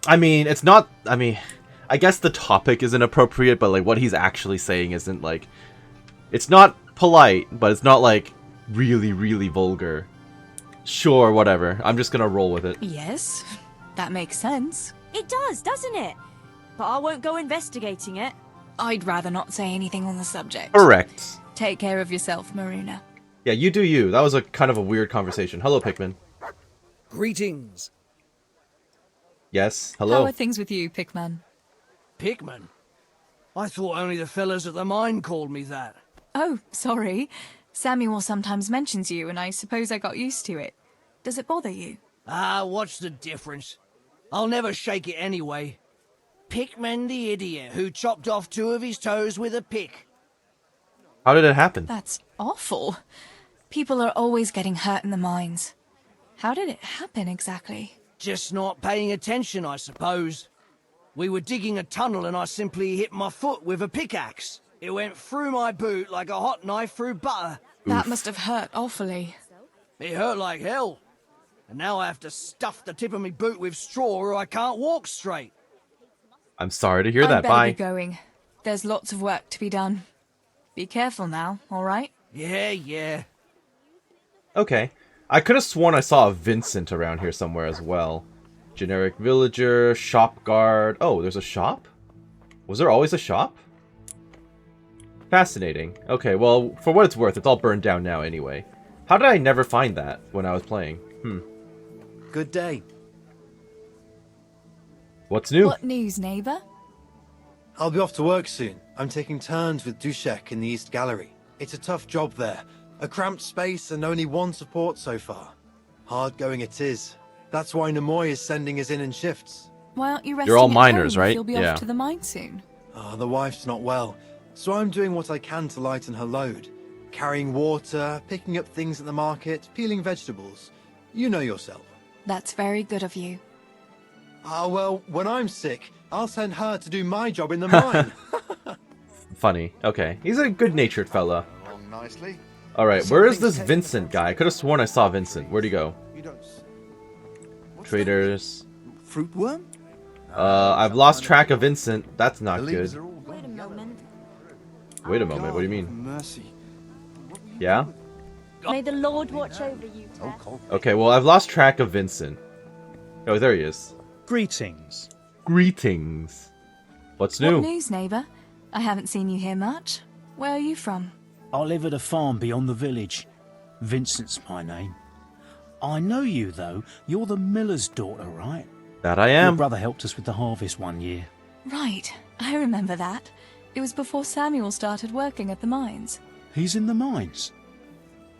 I mean, it's not... I mean, I guess the topic isn't appropriate, but, like, what he's actually saying isn't, like... It's not polite, but it's not, like, really, really vulgar. Sure, whatever. I'm just gonna roll with it. Yes, that makes sense. It does, doesn't it? But I won't go investigating it. I'd rather not say anything on the subject. Correct. Take care of yourself, Maruna. Yeah, you do you. That was a kind of a weird conversation. Hello, Pikmin. Greetings. Yes, hello. How are things with you, Pikman? Pikmin? I thought only the fellas at the mine called me that. Oh, sorry. Samuel sometimes mentions you, and I suppose I got used to it. Does it bother you? Ah, what's the difference? I'll never shake it anyway. Pikmin the idiot who chopped off 2 of his toes with a pick. How did it happen? That's awful. People are always getting hurt in the mines. How did it happen exactly? Just not paying attention, I suppose. We were digging a tunnel and I simply hit my foot with a pickaxe. It went through my boot like a hot knife through butter. That must have hurt awfully. It hurt like hell. And now I have to stuff the tip of my boot with straw or I can't walk straight. I'm sorry to hear I'd that. better Bye. be going. There's lots of work to be done. Be careful now, all right? Yeah. Okay. I could have sworn I saw a Vincent around here somewhere as well. Generic villager, shop guard. Oh, there's a shop? Was there always a shop? Fascinating. Okay, well, for what it's worth, it's all burned down now anyway. How did I never find that when I was playing? Good day. What's new? What news, neighbour? I'll be off to work soon. I'm taking turns with Dushek in the East Gallery. It's a tough job there. A cramped space and only one support so far. Hard going it is. That's why Nemoy is sending us in shifts. Why aren't you resting You're all at miners, home if right? You'll be Yeah. off to the mine soon. The wife's not well, so I'm doing what I can to lighten her load. Carrying water, picking up things at the market, peeling vegetables. You know yourself. That's very good of you. Well, when I'm sick, I'll send her to do my job in the mine. Funny. Okay. He's a good-natured fella. Along nicely. Alright, where is this Vincent guy? I could have sworn I saw Vincent. Where'd he go? Traders. Fruit worm? I've lost track of Vincent. That's not The good. leaves are all Wait a moment. Wait a moment, what do you mean? Mercy. Yeah? May the Lord watch over you, Tess. Okay, well, I've lost track of Vincent. Oh, there he is. Greetings. Greetings. What's What new? news, neighbour? I haven't seen you here much. Where are you from? I live at a farm beyond the village. Vincent's my name. I know you, though. You're the miller's daughter, right? That I Your am. brother helped us with the harvest one year. Right, I remember that. It was before Samuel started working at the mines. He's in the mines.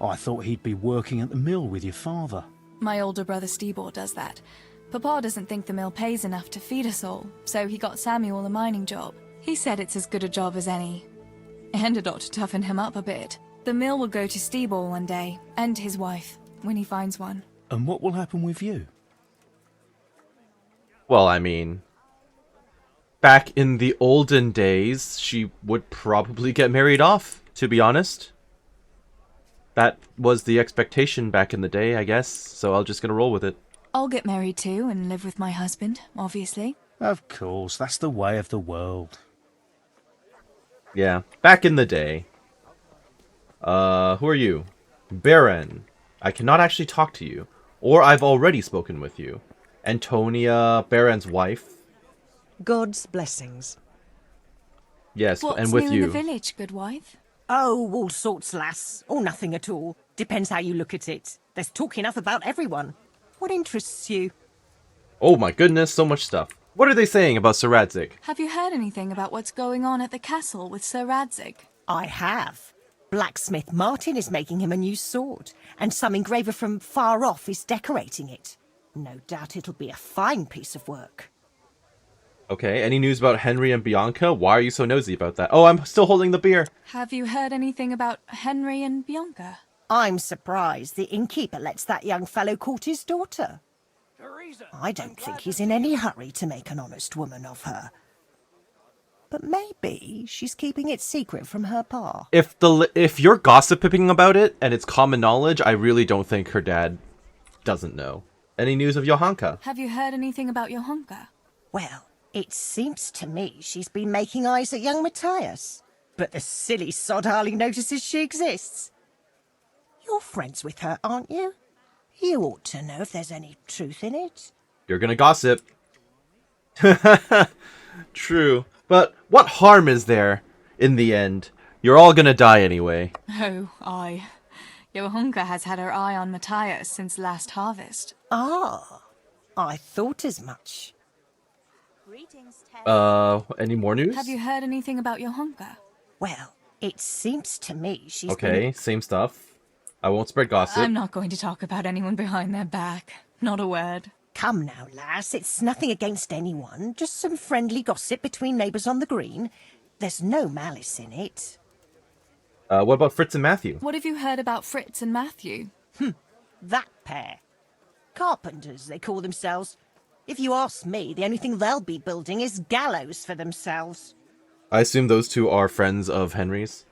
I thought he'd be working at the mill with your father. My older brother Stebor does that. Papa doesn't think the mill pays enough to feed us all, so he got Samuel a mining job. He said it's as good a job as any. And it ought to toughen him up a bit. The mill will go to Stebor one day, and his wife, when he finds one. And what will happen with you? Well, I mean, back in the olden days, she would probably get married off, to be honest. That was the expectation back in the day, I guess, so I'm just gonna roll with it. I'll get married too and live with my husband, obviously. Of course, that's the way of the world. Yeah, back in the day. Who are you? Baron. I cannot actually talk to you. Or I've already spoken with you. Antonia, Baron's wife. God's blessings. Yes, What's and with new you. in the village, good wife? Oh, all sorts, lass. Or nothing at all. Depends how you look at it. There's talk enough about everyone. What interests you? Oh my goodness, so much stuff. What are they saying about Sir Radzik? Have you heard anything about what's going on at the castle with Sir Radzik? I have. Blacksmith Martin is making him a new sword, and some engraver from far off is decorating it. No doubt it'll be a fine piece of work. Okay, any news about Henry and Bianca? Why are you so nosy about that? Oh, I'm still holding the beer. Have you heard anything about Henry and Bianca? I'm surprised the innkeeper lets that young fellow court his daughter. I don't think he's in any hurry to make an honest woman of her. But maybe she's keeping it secret from her pa. If you're gossiping about it and it's common knowledge, I really don't think her dad doesn't know. Any news of Johanka? Have you heard anything about Johanka? Well, it seems to me she's been making eyes at young Matthias. But the silly sod hardly notices she exists. You're friends with her, aren't you? You ought to know if there's any truth in it. You're gonna gossip. True. But what harm is there in the end? You're all gonna die anyway. Oh, aye. Johanka has had her eye on Matthias since last harvest. Ah, I thought as much. Any more news? Have you heard anything about Johanka? Well, it seems to me she's Okay, same stuff. I won't spread gossip. I'm not going to talk about anyone behind their back. Not a word. Come now, lass, it's nothing against anyone. Just some friendly gossip between neighbours on the green. There's no malice in it. What about Fritz and Matthew? What have you heard about Fritz and Matthew? That pair. Carpenters, they call themselves. If you ask me, the only thing they'll be building is gallows for themselves. I assume those two are friends of Henry's.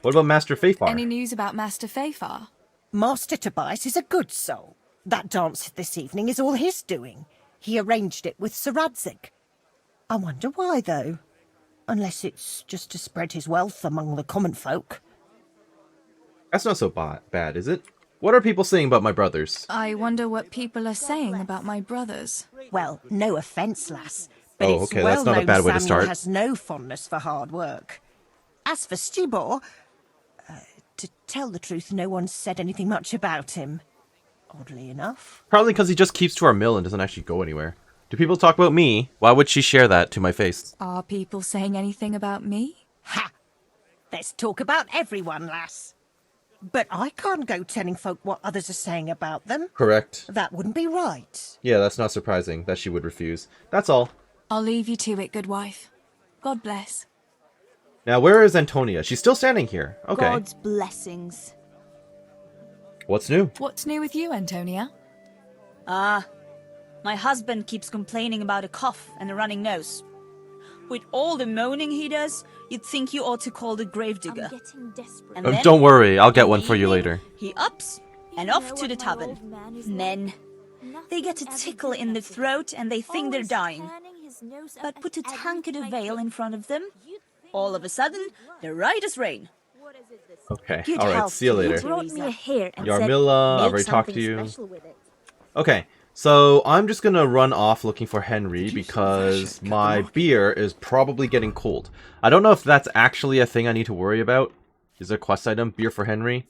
What about Master Fafar? Any news about Master Fafar? Master Tobias is a good soul. That dance this evening is all his doing. He arranged it with Sir Radzik. I wonder why, though. Unless it's just to spread his wealth among the common folk. That's not so bad, is it? What are people saying about my brothers? I wonder what people are saying about my brothers. Well, no offence, lass, but Oh, it's okay, well that's not a known bad way to Samuel start. has no fondness for hard work. As for Stibor, to tell the truth, no one's said anything much about him. Oddly enough. Probably because he just keeps to our mill and doesn't actually go anywhere. Do people talk about me? Why would she share that to my face? Are people saying anything about me? Ha! Let's talk about everyone, lass. But I can't go telling folk what others are saying about them. Correct. That wouldn't be right. Yeah, that's not surprising that she would refuse. That's all. I'll leave you to it, good wife. God bless. Now, where is Antonia? She's still standing here. Okay. God's blessings. What's new? What's new with you, Antonia? My husband keeps complaining about a cough and a running nose. With all the moaning he does, you'd think you ought to call the gravedigger. I'm getting desperate. And then, Don't worry, I'll get in one the for you evening, later. He ups and off to the tavern. Men. They get a tickle in the throat and they think they're dying. But put a tankarder veil in front of them, all of a sudden, they're right as rain. Okay, Good alright, health see you to you, later. Theresa. Brought me a hair and Yarmila, said, I've already talked to "Make you. something special with it." Okay, so I'm just gonna run off looking for Henry because my beer is probably getting cold. I don't know if that's actually a thing I need to worry about. Is there a quest item? Beer for Henry?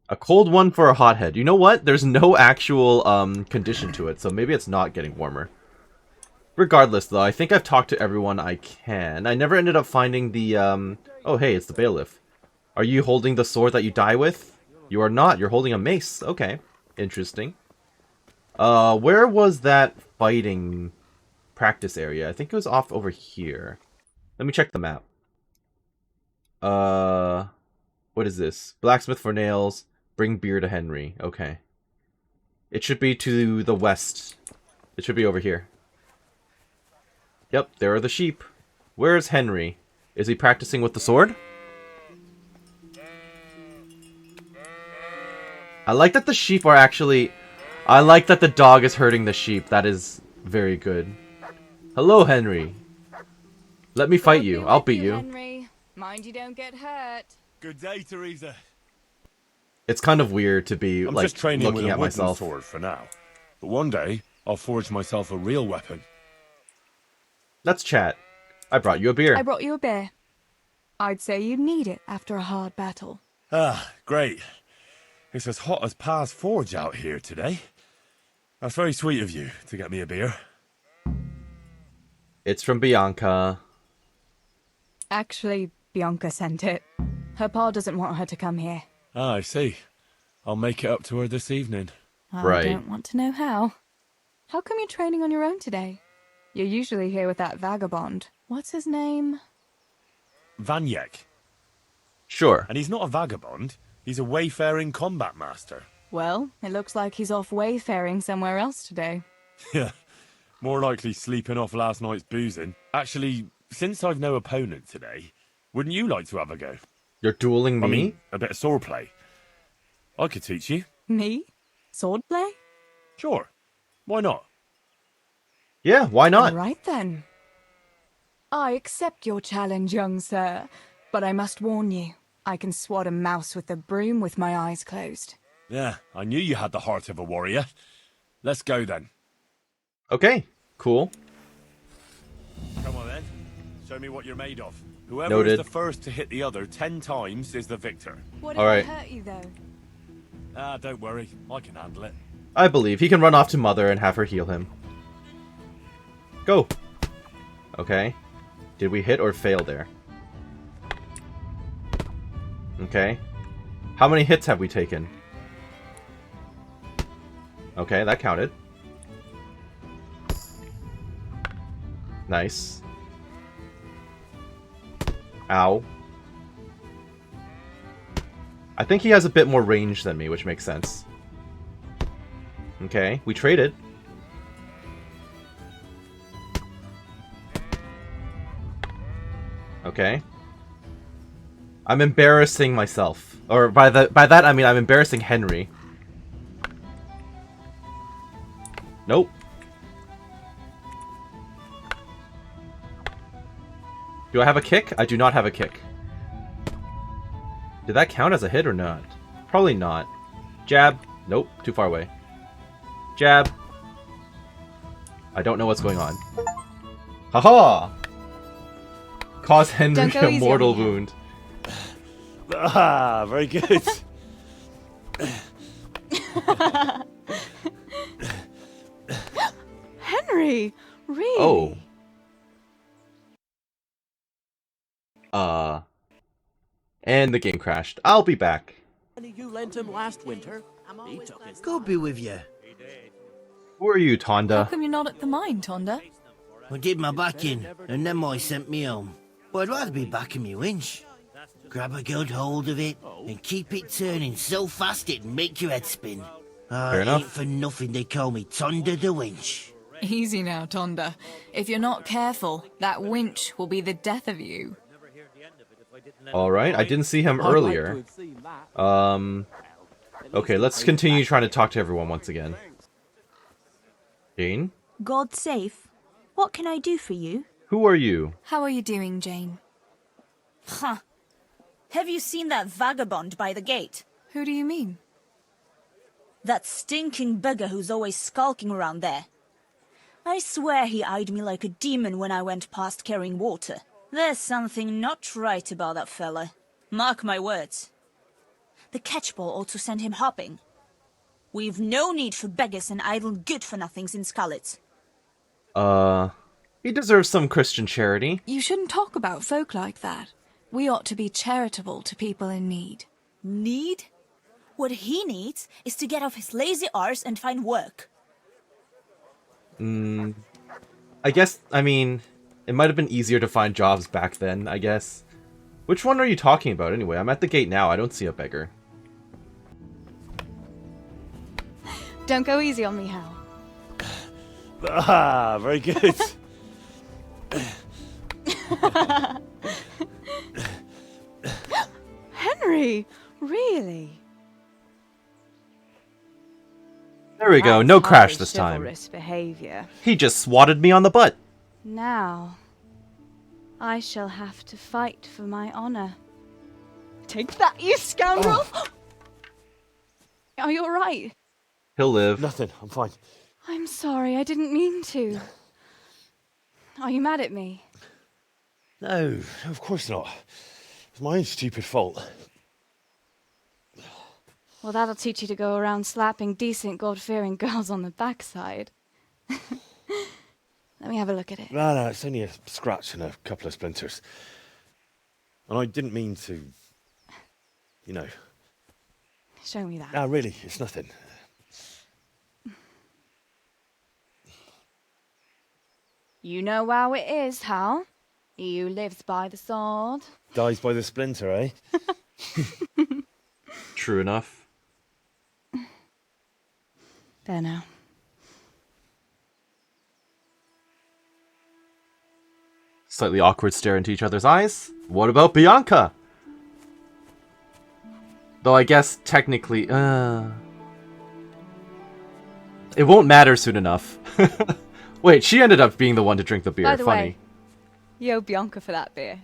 A cold one for a hothead. You know what? There's no actual condition to it, so maybe it's not getting warmer. Regardless, though, I think I've talked to everyone I can. I never ended up finding the, Oh, hey, it's the bailiff. Are you holding the sword that you die with? You are not. You're holding a mace. Okay. Interesting. Where was that fighting practice area? I think it was off over here. Let me check the map. What is this? Blacksmith for nails. Bring beer to Henry. Okay. It should be to the west. It should be over here. Yep, there are the sheep. Where's Henry? Is he practicing with the sword? I like that the sheep are actually... I like that the dog is hurting the sheep. That is very good. Hello, Henry. Let me fight you. I'll beat you. Henry. Mind you don't get hurt. Good day, Theresa. It's kind of weird to be I'm like just training with looking a at wooden myself. sword for now. But one day, I'll forge myself a real weapon. Let's chat. I brought you a beer. I brought you a beer. I'd say you need it after a hard battle. Ah, great. It's as hot as Pa's Forge out here today. That's very sweet of you to get me a beer. It's from Bianca. Actually, Bianca sent it. Her pa doesn't want her to come here. Ah, I see. I'll make it up to her this evening. I don't want to know how. How come you're training on your own today? You're usually here with that vagabond. What's his name? Vanyek. Sure. And he's not a vagabond. He's a wayfaring combat master. Well, it looks like he's off wayfaring somewhere else today. Yeah, more likely sleeping off last night's boozing. Actually, since I've no opponent today, wouldn't you like to have a go? You're dueling me? I mean, a bit of swordplay. I could teach you. Me? Swordplay? Sure. Why not? Yeah, why not? All right then. I accept your challenge, young sir, but I must warn you, I can swat a mouse with a broom with my eyes closed. Yeah, I knew you had the heart of a warrior. Let's go then. Okay, cool. Come on then. Show me what you're made of. Whoever Noted. is the first to hit the other 10 times is the victor. What if I hurt you though? Ah, don't worry. I can handle it. I believe. He can run off to Mother and have her heal him. Go. Okay. Did we hit or fail there? Okay. How many hits have we taken? Okay, that counted. Nice. Ow. I think he has a bit more range than me, which makes sense. Okay, we traded. Okay. I'm embarrassing myself. Or by that I mean I'm embarrassing Henry. Nope. Do I have a kick? I do not have a kick. Did that count as a hit or not? Probably not. Jab. Nope, too far away. Jab. I don't know what's going on. Haha! Cause Henry a mortal wound. Ah, very good. Henry, really? Oh. And the game crashed. I'll be back. You lent him last winter. He took his... Go be with you. Who are you, How Tonda? come you're not at the mine, Tonda? I did my back in, and then I sent me home. But I'd rather be back in my winch. Grab a good hold of it, and keep it turning so fast it'd make your head spin. Fair enough. Ain't for nothing they call me Tonda the Winch. Easy now, Tonda. If you're not careful, that winch will be the death of you. Alright, I didn't see him earlier. Okay, let's continue trying to talk to everyone once again. Jane? God safe. What can I do for you? Who are you? How are you doing, Jane? Huh. Have you seen that vagabond by the gate? Who do you mean? That stinking beggar who's always skulking around there. I swear he eyed me like a demon when I went past carrying water. There's something not right about that fella. Mark my words. The catchpole ought to send him hopping. We've no need for beggars and idle good-for-nothings in Skalitz. He deserves some Christian charity. You shouldn't talk about folk like that. We ought to be charitable to people in need. Need? What he needs is to get off his lazy arse and find work. I guess, I mean, it might have been easier to find jobs back then, I guess. Which one are you talking about anyway? I'm at the gate now, I don't see a beggar. Don't go easy on me, Hal. Ah, very good. Henry, really? There we go, no crash this time. Behavior. He just swatted me on the butt. Now, I shall have to fight for my honor. Take that, you scoundrel! Oh. Are you alright? He'll live. Nothing, I'm fine. I'm sorry, I didn't mean to. Are you mad at me? No, of course not. It's my own stupid fault. Well, that'll teach you to go around slapping decent, God-fearing girls on the backside. Let me have a look at it. No, it's only a scratch and a couple of splinters. And I didn't mean to, you know. Show me that. No, really, it's nothing. You know how it is, Hal. He who lives by the sword Dies by the splinter, eh? True enough. There now. Slightly awkward stare into each other's eyes. What about Bianca? Though I guess technically, it won't matter soon enough. Wait, she ended up being the one to drink the beer. By the Funny. way, you owe Bianca for that beer.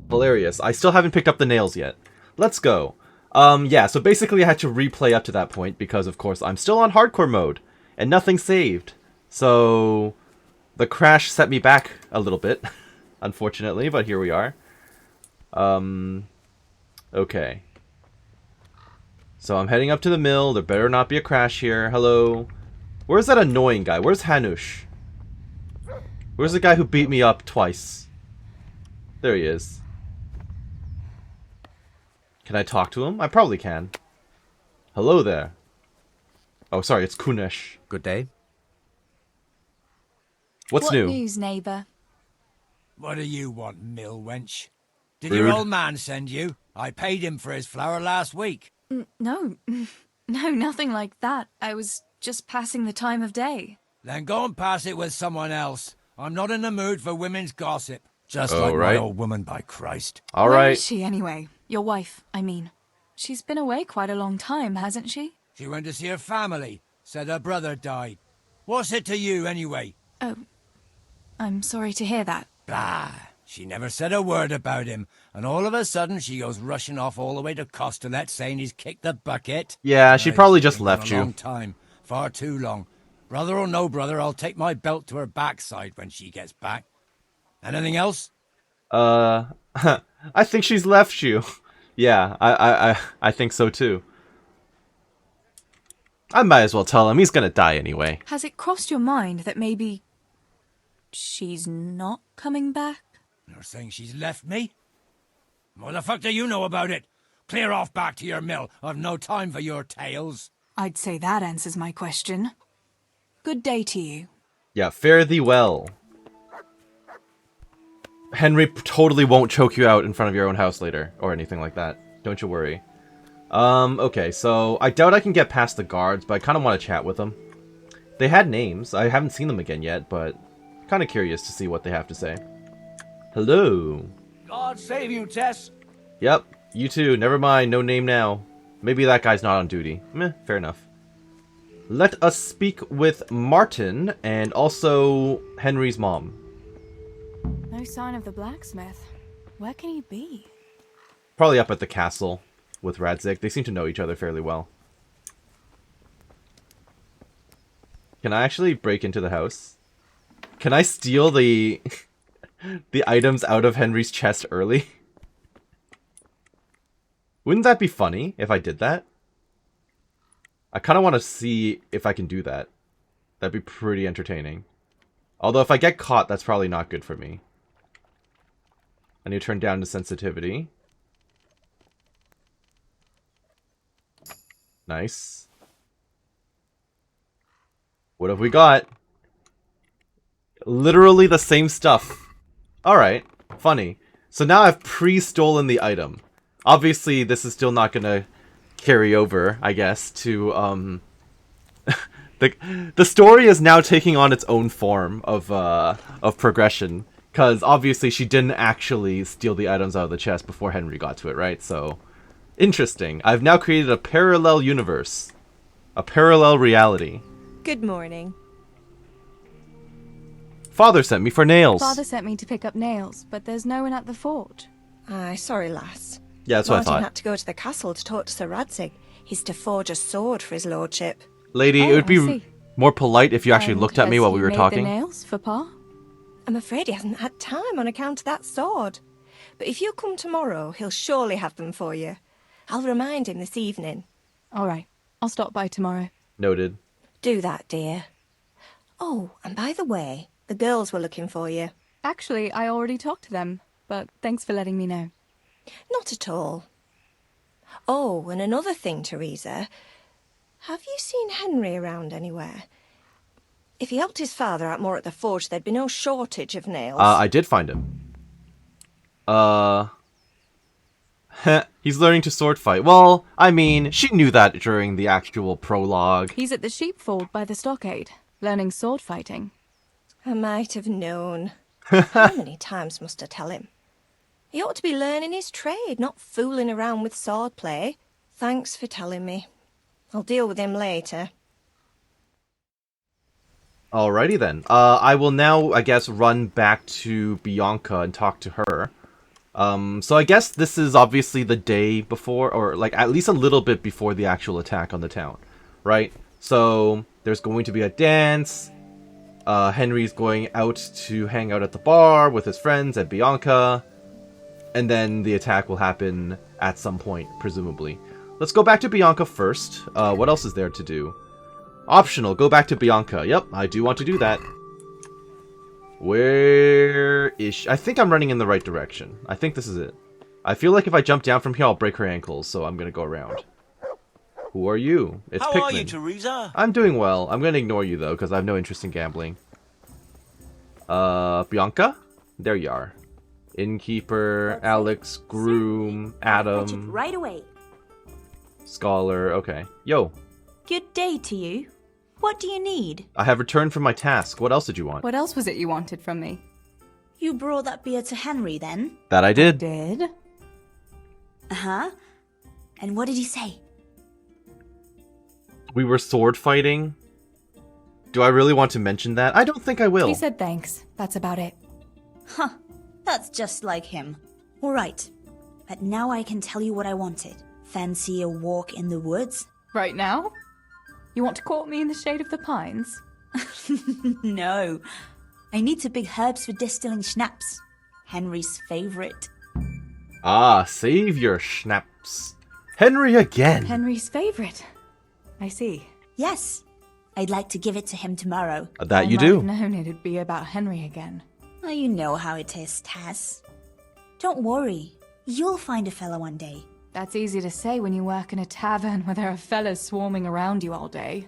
Hilarious. I still haven't picked up the nails yet. Let's go. Yeah, so basically I had to replay up to that point because, of course, I'm still on hardcore mode and nothing saved. So the crash set me back a little bit, unfortunately, but here we are. Okay. So I'm heading up to the mill. There better not be a crash here. Hello. Where's that annoying guy? Where's Hanush? Where's the guy who beat me up twice? There he is. Can I talk to him? I probably can. Hello there. Oh, sorry, it's Kunesh. Good day. What's new? What news, neighbour? What do you want, mill wench? Did Rude. your old man send you? I paid him for his flour last week. No, nothing like that. I was just passing the time of day. Then go and pass it with someone else. I'm not in the mood for women's gossip. Just Oh, like right. my old woman, by Christ. All Where right. is she anyway? Your wife, I mean. She's been away quite a long time, hasn't she? She went to see her family. Said her brother died. What's it to you, anyway? Oh, I'm sorry to hear that. Bah! She never said a word about him, and all of a sudden she goes rushing off all the way to Costalet saying he's kicked the bucket. Yeah, she probably just Been left gone a long you. time. Far too long. Brother or no brother, I'll take my belt to her backside when she gets back. Anything else? I think she's left you. Yeah, I think so too. I might as well tell him he's gonna die anyway. Has it crossed your mind that maybe she's not coming back? You're saying she's left me? What the fuck do you know about it? Clear off back to your mill. I've no time for your tales. I'd say that answers my question. Good day to you. Yeah, fare thee well. Henry totally won't choke you out in front of your own house later, or anything like that. Don't you worry. Okay, so I doubt I can get past the guards, but I kind of want to chat with them. They had names. I haven't seen them again yet, but kind of curious to see what they have to say. Hello. God save you, Tess. Yep, you too. Never mind, no name now. Maybe that guy's not on duty. Meh, fair enough. Let us speak with Martin and also Henry's mom. No sign of the blacksmith. Where can he be? Probably up at the castle with Radzig. They seem to know each other fairly well. Can I actually break into the house? Can I steal the the items out of Henry's chest early? Wouldn't that be funny if I did that? I kind of want to see if I can do that. That'd be pretty entertaining. Although if I get caught, that's probably not good for me. I need to turn down the sensitivity. Nice. What have we got? Literally the same stuff. Alright, funny. So now I've pre-stolen the item. Obviously, this is still not gonna carry over, I guess, to, the story is now taking on its own form of progression. Because obviously she didn't actually steal the items out of the chest before Henry got to it, right? So, interesting. I've now created a parallel universe. A parallel reality. Good morning. Father sent me for nails. Father sent me to pick up nails, but there's no one at the fort. Aye, sorry, lass. Yeah, that's what I Martin thought. had to go to the castle to talk to Sir Radzig. He's to forge a sword for his lordship. Lady, it would be more polite if you actually looked at me while we were talking. The nails for Pa? I'm afraid he hasn't had time on account of that sword. But if you come tomorrow, he'll surely have them for you. I'll remind him this evening. All right, I'll stop by tomorrow. Noted. Do that, dear. Oh, and by the way, the girls were looking for you. Actually, I already talked to them, but thanks for letting me know. Not at all. Oh, and another thing, Theresa. Have you seen Henry around anywhere? If he helped his father out more at the forge, there'd be no shortage of nails. I did find him. He's learning to sword fight. Well, I mean, she knew that during the actual prologue. He's at the sheepfold by the stockade, learning sword fighting. I might have known. How many times must I tell him? He ought to be learning his trade, not fooling around with swordplay. Thanks for telling me. I'll deal with him later. Alrighty then. I will now, I guess, run back to Bianca and talk to her. So I guess this is obviously the day before, or like at least a little bit before the actual attack on the town, right? So there's going to be a dance. Henry's going out to hang out at the bar with his friends and Bianca. And then the attack will happen at some point, presumably. Let's go back to Bianca first. What else is there to do? Optional, go back to Bianca. Yep, I do want to do that. Where is she? I think I'm running in the right direction. I think this is it. I feel like if I jump down from here, I'll break her ankles, so I'm gonna go around. Who are you? It's How Pikmin. are you, Theresa? I'm doing well. I'm gonna ignore you, though, because I have no interest in gambling. Bianca? There you are. Innkeeper, Alex, Groom, Adam, Right away. Scholar, okay. Yo, Good day to you. What do you need? I have returned from my task. What else did you want? What else was it you wanted from me? You brought that beer to Henry, then? That I did. Did? Uh-huh. And what did he say? We were sword fighting Do I really want to mention that? I don't think I will. He said thanks. That's about it. Huh, that's just like him. Alright, but now I can tell you what I wanted. Fancy a walk in the woods? Right now? You want to court me in the shade of the pines? No. I need to pick herbs for distilling schnapps. Henry's favorite. Ah, save your schnapps. Henry again. Henry's favorite. I see. Yes. I'd like to give it to him tomorrow. That you I do. might have known it'd be about Henry again. Oh, you know how it is, Tess. Don't worry. You'll find a fella one day. That's easy to say when you work in a tavern where there are fellas swarming around you all day.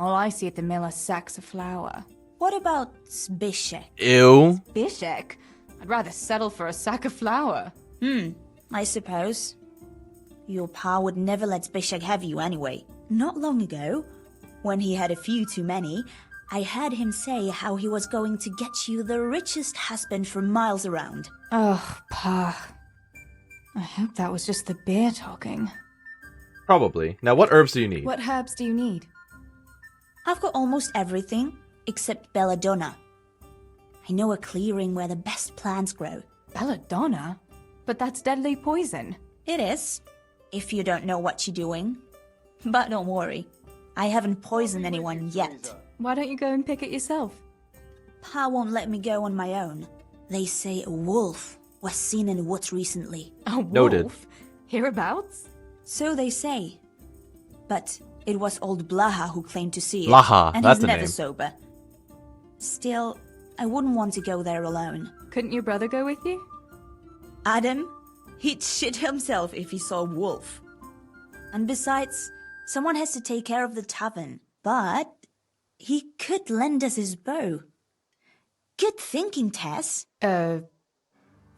All I see at the mill are sacks of flour. What about Zbyszek? Ew. Zbyszek? I'd rather settle for a sack of flour. I suppose. Your pa would never let Zbyszek have you anyway. Not long ago, when he had a few too many, I heard him say how he was going to get you the richest husband for miles around. Oh, Pa. I hope that was just the beer talking. Probably. Now, what herbs do you need? What herbs do you need? I've got almost everything except belladonna. I know a clearing where the best plants grow. Belladonna? But that's deadly poison. It is, if you don't know what you're doing. But don't worry, I haven't poisoned anyone yet. Why don't you go and pick it yourself? Pa won't let me go on my own. They say a wolf was seen in the woods recently. A wolf? Noted. Hereabouts? So they say. But it was old Blaha who claimed to see it. Blaha, and that's he's the never name. sober. Still, I wouldn't want to go there alone. Couldn't your brother go with you? Adam, he'd shit himself if he saw a wolf. And besides, someone has to take care of the tavern. But he could lend us his bow. Good thinking, Tess. Yeah,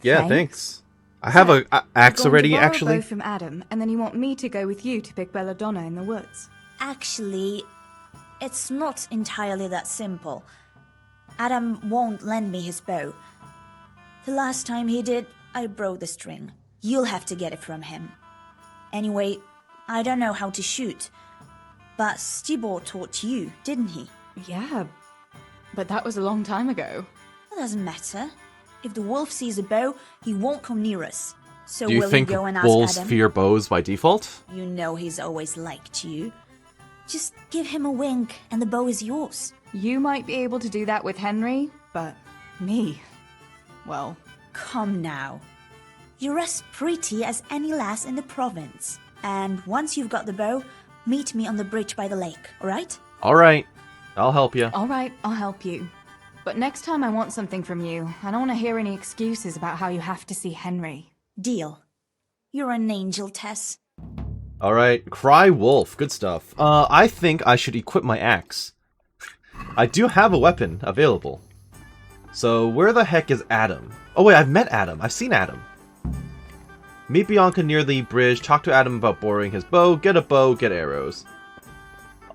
Thanks. thanks. I have a axe You're going already, to borrow a actually. bow from Adam, and then you want me to go with you to pick belladonna in the woods. Actually, it's not entirely that simple. Adam won't lend me his bow. The last time he did, I broke the string. You'll have to get it from him. Anyway, I don't know how to shoot. But Stibor taught you, didn't he? Yeah, but that was a long time ago. It doesn't matter. If the wolf sees a bow, he won't come near us. So Do you will think you go and ask wolves Adam? fear bows by default? You know he's always liked you. Just give him a wink and the bow is yours. You might be able to do that with Henry, but me, well... Come now. You're as pretty as any lass in the province. And once you've got the bow, meet me on the bridge by the lake, alright? Alright, I'll help you. Alright, I'll help you. But next time I want something from you. I don't want to hear any excuses about how you have to see Henry. Deal. You're an angel, Tess. Alright, cry wolf, good stuff. I think I should equip my axe. I do have a weapon available. So, where the heck is Adam? Oh wait, I've met Adam. I've seen Adam. Meet Bianca near the bridge, talk to Adam about borrowing his bow, get arrows.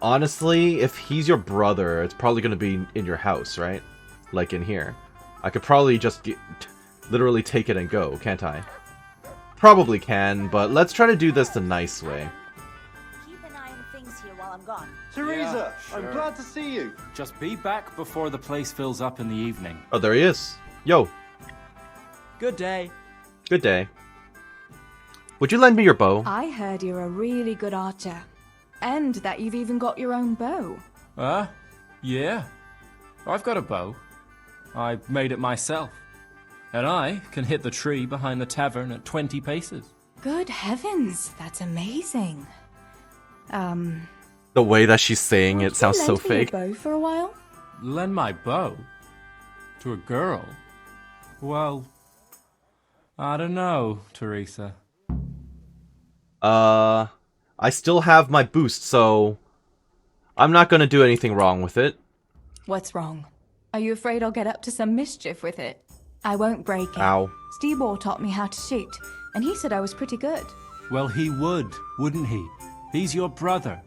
Honestly, if he's your brother, it's probably going to be in your house, right? Like in here. I could probably just literally take it and go, can't I? Probably can, but let's try to do this the nice way. Keep an eye on things here while I'm gone. Theresa, Yeah, I'm sure. glad to see you. Just be back before the place fills up in the evening. Oh, there he is. Yo, Good day. good day. Would you lend me your bow? I heard you're a really good archer. And that you've even got your own bow. Yeah. I've got a bow. I made it myself. And I can hit the tree behind the tavern at 20 paces. Good heavens, that's amazing. The way that she's saying it sounds so lend me your fake. bow for a while? Lend my bow? To a girl? Well, I don't know, Theresa. I still have my boost, so I'm not gonna do anything wrong with it. What's wrong? Are you afraid I'll get up to some mischief with it? I won't break it. Ow. Stibor taught me how to shoot, and he said I was pretty good. Well, he would, wouldn't he? He's your brother.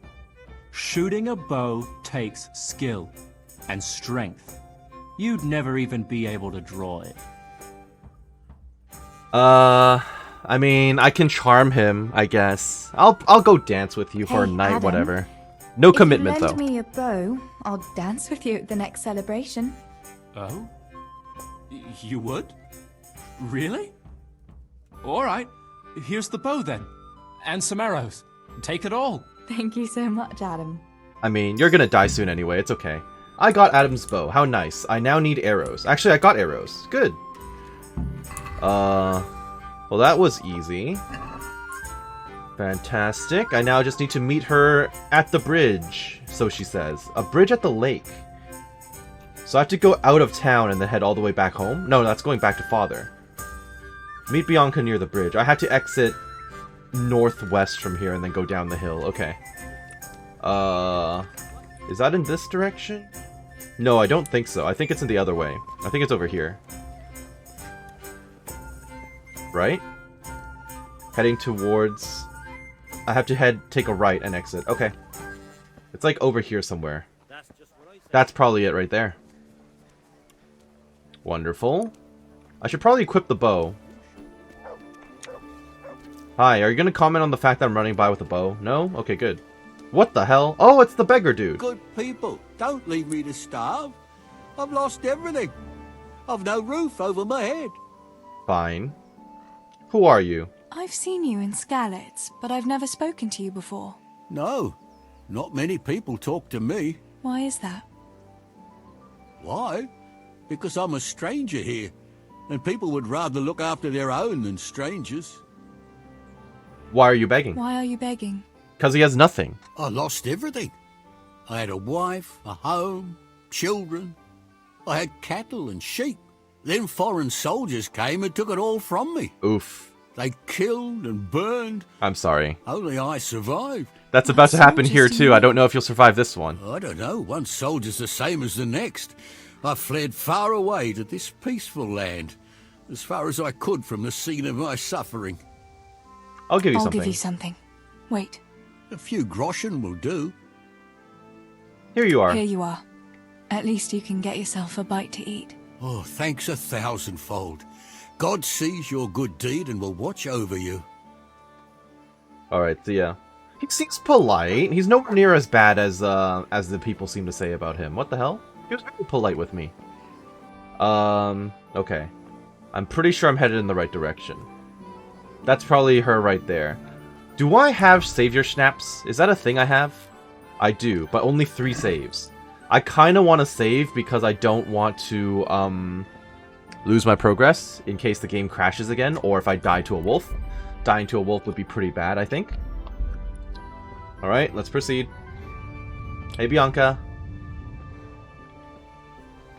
Shooting a bow takes skill and strength. You'd never even be able to draw it. I mean, I can charm him, I guess. I'll go dance with you for a Hey, night, Adam. whatever. No commitment, if though. you lend me a bow, I'll dance with you at the next celebration. Oh? You would? Really? All right. Here's the bow then. And some arrows. Take it all. Thank you so much, Adam. I mean, you're gonna die soon anyway, it's okay. I got Adam's bow, how nice. I now need arrows. Actually, I got arrows. Good. Well, that was easy. Fantastic. I now just need to meet her at the bridge, so she says. A bridge at the lake. So I have to go out of town and then head all the way back home? No, that's going back to father. Meet Bianca near the bridge. I had to exit northwest from here and then go down the hill. Okay. Is that in this direction? No, I don't think so. I think it's in the other way. I think it's over here. Right? Heading towards... I have to take a right and exit. Okay. It's like over here somewhere. That's probably it right there. Wonderful. I should probably equip the bow. Hi, are you going to comment on the fact that I'm running by with a bow? No? Okay, good. What the hell? Oh, it's the beggar dude. Good people, don't leave me to starve. I've lost everything. I've no roof over my head. Fine. Who are you? I've seen you in Skalitz, but I've never spoken to you before. No, not many people talk to me. Why is that? Why? Because I'm a stranger here, and people would rather look after their own than strangers. Why are you begging? Why are you begging? Because he has nothing. I lost everything. I had a wife, a home, children. I had cattle and sheep. Then foreign soldiers came and took it all from me. Oof. They killed and burned. I'm sorry. Only I survived. That's about to happen here too. I don't know if you'll survive this one. I don't know. One soldier's the same as the next. I fled far away to this peaceful land, as far as I could from the scene of my suffering. I'll give you I'll something. give you something. Wait. A few groschen will do. Here you are. Here you are. At least you can get yourself a bite to eat. Oh, thanks 1,000-fold. God sees your good deed and will watch over you. Alright, so yeah. He seems polite. He's nowhere near as bad as the people seem to say about him. What the hell? He was very polite with me. Okay. I'm pretty sure I'm headed in the right direction. That's probably her right there. Do I have savior snaps? Is that a thing I have? I do, but only 3 saves. I kind of want to save because I don't want to lose my progress in case the game crashes again, or if I die to a wolf. Dying to a wolf would be pretty bad, I think. Alright, let's proceed. Hey, Bianca.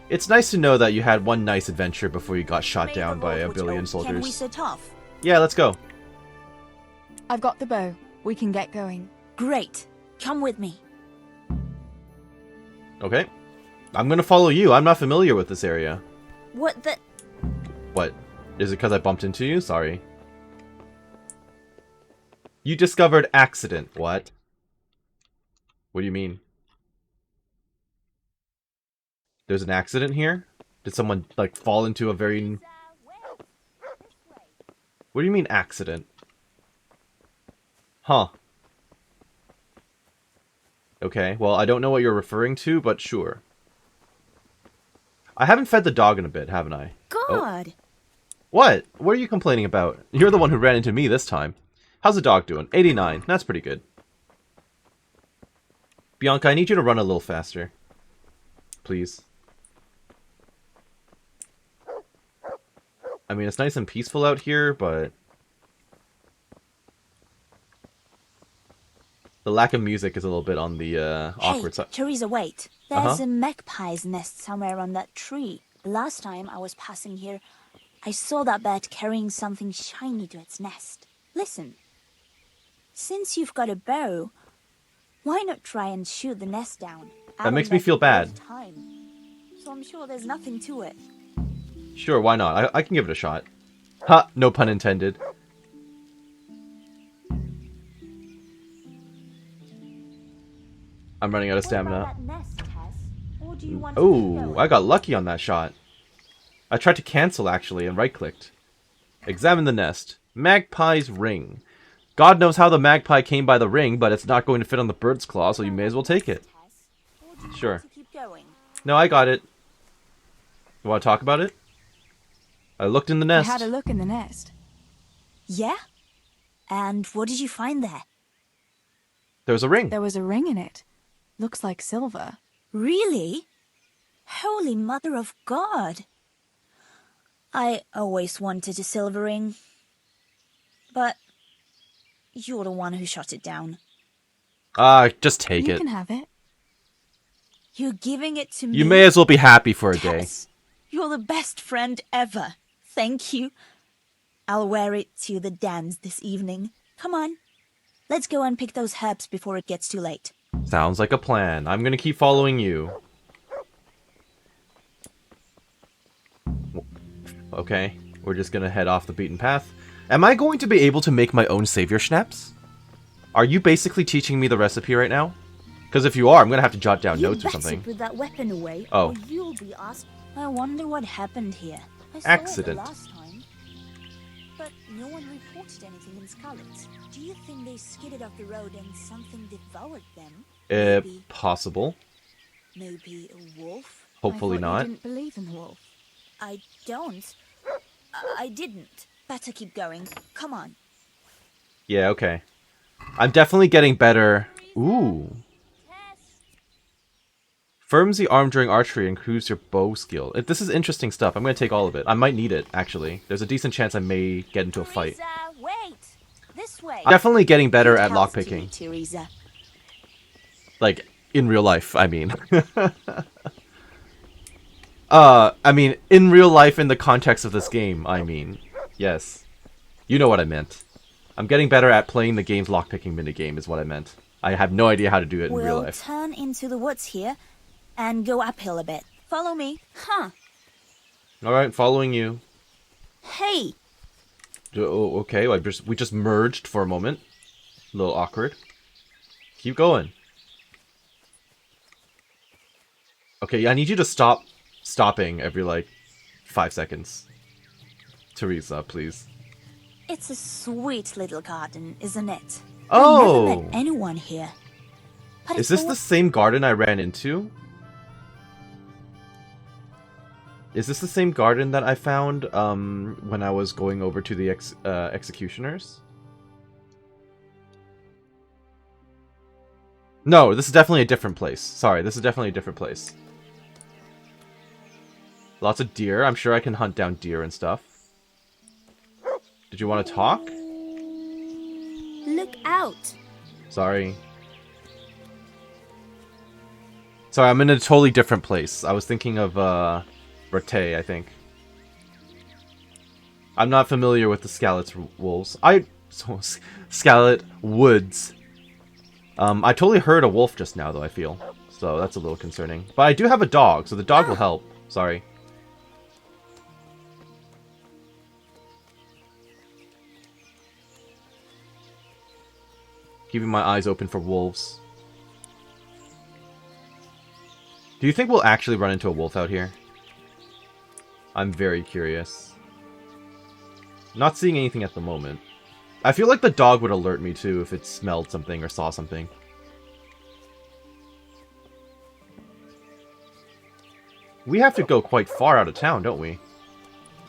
It's nice to know that you had one nice adventure before you got shot down by a billion soldiers. Can we set off? Yeah, let's go. I've got the bow. We can get going. Great. Come with me. Okay. I'm gonna follow you. I'm not familiar with this area. What the... What? Is it because I bumped into you? Sorry. You discovered accident. What? What do you mean? There's an accident here? Did someone, like, fall into a very... What do you mean, accident? Huh. Okay, well, I don't know what you're referring to, but sure. I haven't fed the dog in a bit, haven't I? God! Oh. What? What are you complaining about? You're the one who ran into me this time. How's the dog doing? 89. That's pretty good. Bianca, I need you to run a little faster. Please. I mean, it's nice and peaceful out here, but... the lack of music is a little bit on the awkward side. Hey, Theresa, wait. There's a magpie's nest somewhere on that tree. Last time I was passing here, I saw that bird carrying something shiny to its nest. Listen. Since you've got a bow, why not try and shoot the nest down? That makes me feel bad. So I'm sure there's nothing to it. Sure, why not? I can give it a shot. Ha! No pun intended. I'm running out of stamina. Oh, I got lucky on that shot. I tried to cancel, actually, and right-clicked. Examine the nest. Magpie's ring. God knows how the magpie came by the ring, but it's not going to fit on the bird's claw, so you may as well take it. Sure. No, I got it. You want to talk about it? I looked in the nest. I had a look in the nest. Yeah? And what did you find there? There's a ring. There was a ring in it. Looks like silver. Really? Holy Mother of God! I always wanted a silver ring. But you're the one who shot it down. Just take You it. can have it. You're giving it to me? You may as well be happy for a day. Tess, you're the best friend ever. Thank you. I'll wear it to the dance this evening. Come on. Let's go and pick those herbs before it gets too late. Sounds like a plan. I'm gonna keep following you. Okay, we're just gonna head off the beaten path. Am I going to be able to make my own savior schnapps? Are you basically teaching me the recipe right now? Because if you are, I'm gonna have to jot down notes or something. Put that weapon away, Oh. or you'll be asked. I wonder what happened here. I saw Accident. It the last time, but no one reported anything in Skalitz. Do you think they skidded off the road and something devoured them? Possible. Maybe a wolf? Hopefully not. You didn't believe in the wolf. I don't. I didn't. Better keep going. Come on. Yeah, okay. I'm definitely getting better. Ooh. Firms the arm during archery and improves your bow skill. This is interesting stuff. I'm going to take all of it. I might need it, actually. There's a decent chance I may get into a fight. Wait. This way. I'm definitely getting better Good at health to lockpicking. you, Theresa. Like, in real life, I mean. I mean, in real life, in the context of this game, I mean. Yes. You know what I meant. I'm getting better at playing the game's lockpicking minigame, is what I meant. I have no idea how to do it in real We'll life. turn into the woods here and go uphill a bit. Follow me. Huh. Alright, following you. Hey! Oh, okay, we just merged for a moment. A little awkward. Keep going. Okay, I need you to stop stopping every, like, 5 seconds. Theresa, please. It's a sweet little garden, isn't it? Oh! I've never met anyone here. But Is it's this all- the same garden I ran into? Is this the same garden that I found when I was going over to the executioners? No, this is definitely a different place. Sorry, this is definitely a different place. Lots of deer. I'm sure I can hunt down deer and stuff. Did you want to talk? Look out! Sorry. Sorry, I'm in a totally different place. I was thinking of, Brete, I think. I'm not familiar with the Skalitz wolves. Skalitz woods. I totally heard a wolf just now, though, I feel. So that's a little concerning. But I do have a dog, so the dog will help. Sorry. Keeping my eyes open for wolves. Do you think we'll actually run into a wolf out here? I'm very curious. Not seeing anything at the moment. I feel like the dog would alert me too if it smelled something or saw something. We have to go quite far out of town, don't we?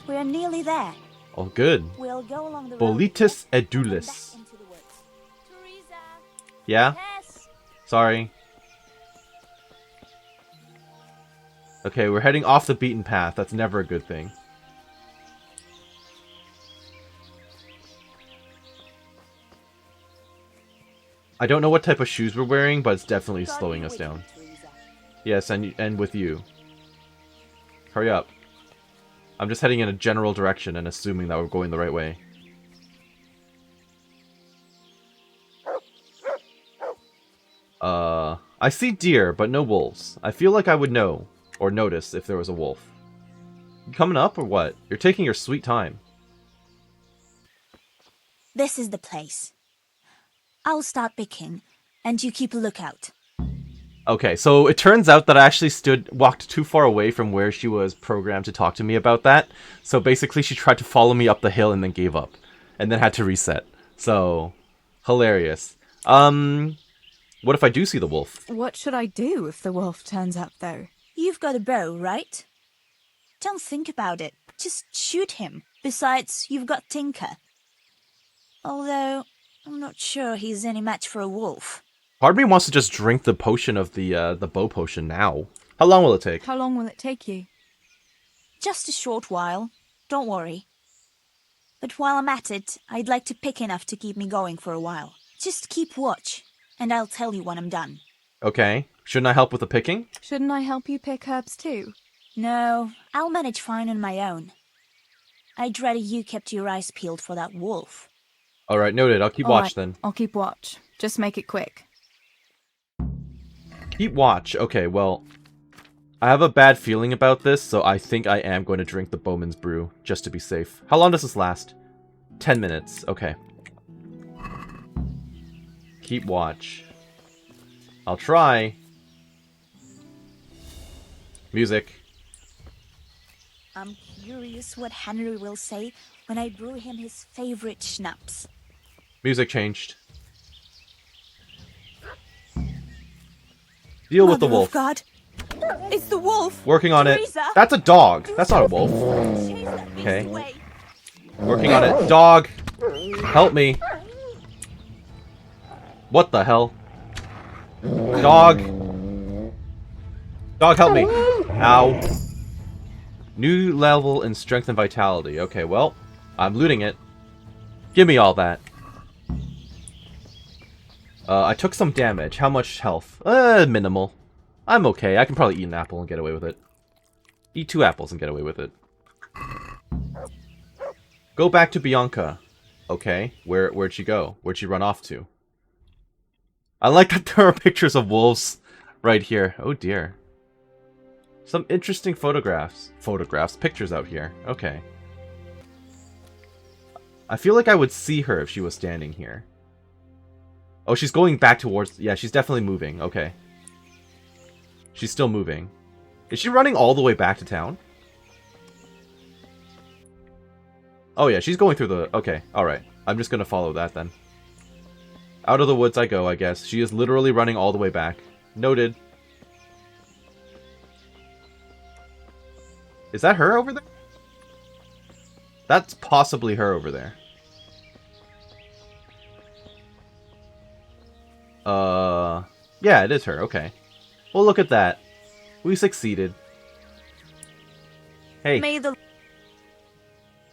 We're nearly there. Oh, good. We'll go along the road. Bolitus edulis. Yeah? Sorry. Okay, we're heading off the beaten path. That's never a good thing. I don't know what type of shoes we're wearing, but it's definitely slowing us down. Yes, and with you. Hurry up. I'm just heading in a general direction and assuming that we're going the right way. I see deer, but no wolves. I feel like I would know, or notice, if there was a wolf. You coming up, or what? You're taking your sweet time. This is the place. I'll start picking, and you keep a lookout. Okay, so it turns out that I actually walked too far away from where she was programmed to talk to me about that. So basically she tried to follow me up the hill and then gave up. And then had to reset. So, Hilarious. What if I do see the wolf? What should I do if the wolf turns up, though? You've got a bow, right? Don't think about it. Just shoot him. Besides, you've got Tinker. Although, I'm not sure he's any match for a wolf. Part of me wants to just drink the potion of the bow potion now. How long will it take? How long will it take you? Just a short while. Don't worry. But while I'm at it, I'd like to pick enough to keep me going for a while. Just keep watch, and I'll tell you when I'm done. Okay. Shouldn't I help with the picking? Shouldn't I help you pick herbs too? No, I'll manage fine on my own. I'd rather you kept your eyes peeled for that wolf. Alright, noted. I'll keep All watch right, then. I'll keep watch. Just make it quick. Keep watch. Okay, well, I have a bad feeling about this, so I think I am going to drink the Bowman's Brew, just to be safe. How long does this last? 10 minutes. Okay. Keep watch. I'll try. Music. I'm curious what Henry will say when I brew him his favorite schnapps. Music changed. Deal with the Mother wolf. of God. It's the wolf! Working on Theresa! it. That's a dog. That's not a wolf. Okay. Working on it. Dog! Help me. What the hell? Dog! Dog, help me! Ow. New level in strength and vitality. Okay, well, I'm looting it. Give me all that. I took some damage. How much health? Minimal. I'm okay. I can probably eat an apple and get away with it. Eat 2 apples and get away with it. Go back to Bianca. Okay. Where'd she go? Where'd she run off to? I like that there are pictures of wolves right here. Oh dear. Some interesting photographs. Pictures out here. Okay. I feel like I would see her if she was standing here. Oh, she's going back towards... Yeah, she's definitely moving. Okay. She's still moving. Is she running all the way back to town? Oh yeah, she's going through the... Okay, alright. I'm just gonna follow that then. Out of the woods I go, I guess. She is literally running all the way back. Noted. Is that her over there? That's possibly her over there. Yeah, it is her. Okay. Well, look at that. We succeeded. Hey.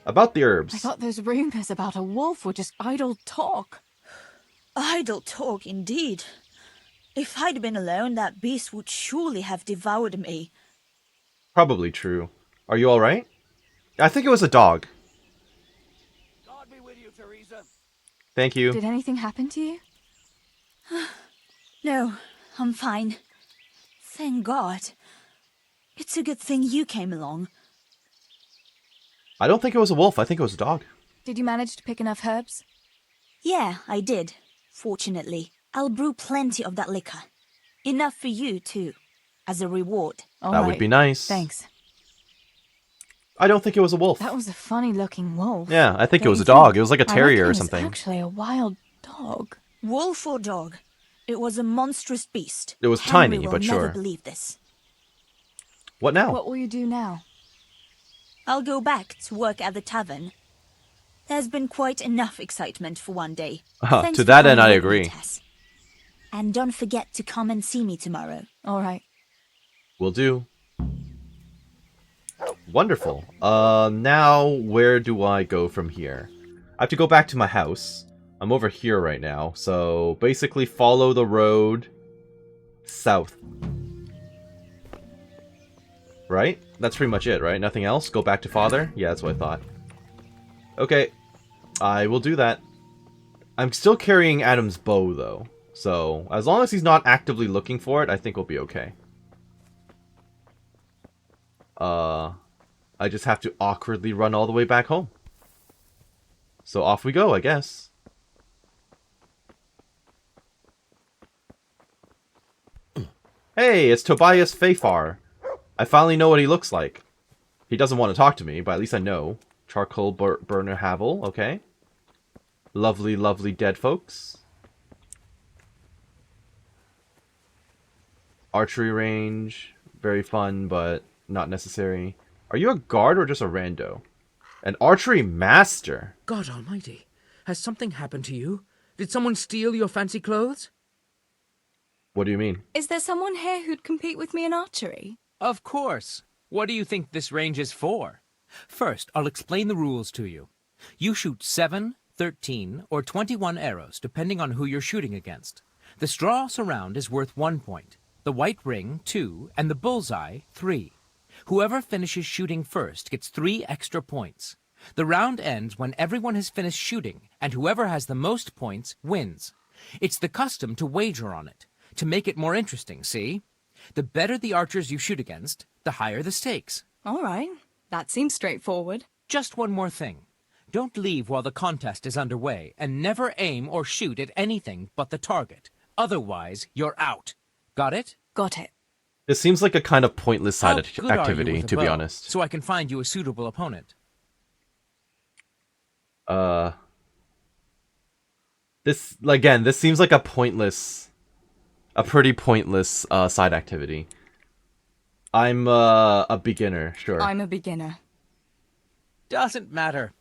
About the herbs. I thought those rumors about a wolf were just idle talk. Idle talk, indeed. If I'd been alone, that beast would surely have devoured me. Probably true. Are you alright? I think it was a dog. God be with you, Theresa. Thank you. Did anything happen to you? No, I'm fine. Thank God. It's a good thing you came along. I don't think it was a wolf. I think it was a dog. Did you manage to pick enough herbs? Yeah, I did. Fortunately. I'll brew plenty of that liquor. Enough for you, too. As a reward. That would be nice. Thanks. I don't think it was a wolf. That was a funny-looking wolf. Yeah, I think it Don't was you a dog. think? It was like a I terrier reckon or it was something. Actually, a wild dog. Wolf or dog? It was a monstrous beast. It was Henry tiny, will but never sure. believe this. What now? What will you do now? I'll go back to work at the tavern. There's been quite enough excitement for one day. Thanks To for that end, coming I with me, agree. Tess. And don't forget to come and see me tomorrow. All right. Will do. Wonderful. Now where do I go from here? I have to go back to my house. I'm over here right now, so basically follow the road south. Right? That's pretty much it, right? Nothing else? Go back to father? Yeah, that's what I thought. Okay. I will do that. I'm still carrying Adam's bow, though. So, as long as he's not actively looking for it, I think we'll be okay. I just have to awkwardly run all the way back home. So off we go, I guess. Hey, it's Tobias Fafar. I finally know what he looks like. He doesn't want to talk to me, but at least I know. Charcoal burner Havel, okay. Lovely, lovely dead folks. Archery range, very fun, but not necessary. Are you a guard or just a rando? An archery master? God almighty. Has something happened to you? Did someone steal your fancy clothes? What do you mean? Is there someone here who'd compete with me in archery? Of course. What do you think this range is for? First, I'll explain the rules to you. You shoot 7, 13, or 21 arrows, depending on who you're shooting against. The straw surround is worth 1 point, the white ring 2, and the bullseye 3. Whoever finishes shooting first gets 3 extra points. The round ends when everyone has finished shooting, and whoever has the most points wins. It's the custom to wager on it, to make it more interesting, see? The better the archers you shoot against, the higher the stakes. All right. That seems straightforward. Just one more thing. Don't leave while the contest is underway, and never aim or shoot at anything but the target. Otherwise, you're out. Got it? Got it. This seems like a kind of pointless side How good are you activity, with a to be bow, honest. So I can find you a suitable opponent. This seems like a pretty pointless side activity. I'm a beginner, sure. I'm a beginner. Doesn't matter.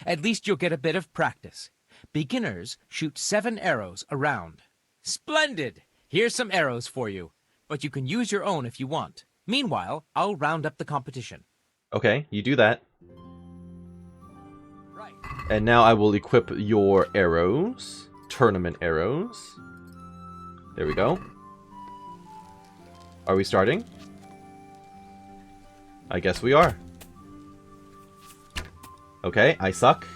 At least you'll get a bit of practice. Beginners shoot 7 arrows a round. Splendid! Here's some arrows for you. But you can use your own if you want. Meanwhile, I'll round up the competition. Okay, you do that. Right. And now I will equip your arrows. Tournament arrows. There we go. Are we starting? I guess we are. Okay, I suck.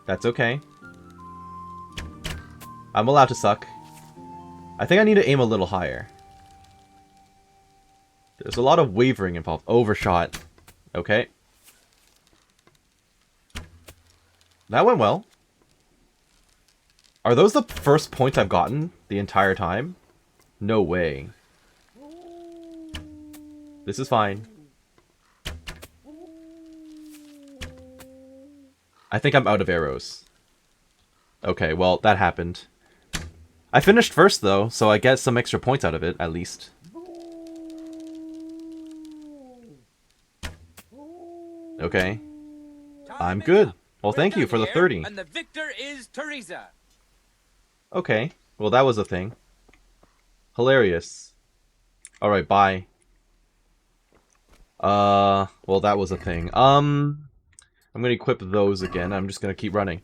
That's okay. I'm allowed to suck. I think I need to aim a little higher. There's a lot of wavering involved. Overshot. Okay. That went well. Are those the first points I've gotten the entire time? No way. This is fine. I think I'm out of arrows. Okay, well, that happened. I finished first, though, so I get some extra points out of it, at least. Okay. I'm good. Well, thank you for the 30. And the victor is Theresa. Okay. Well, that was a thing. Hilarious. Alright, bye. Well, that was a thing. I'm gonna equip those again. I'm just gonna keep running.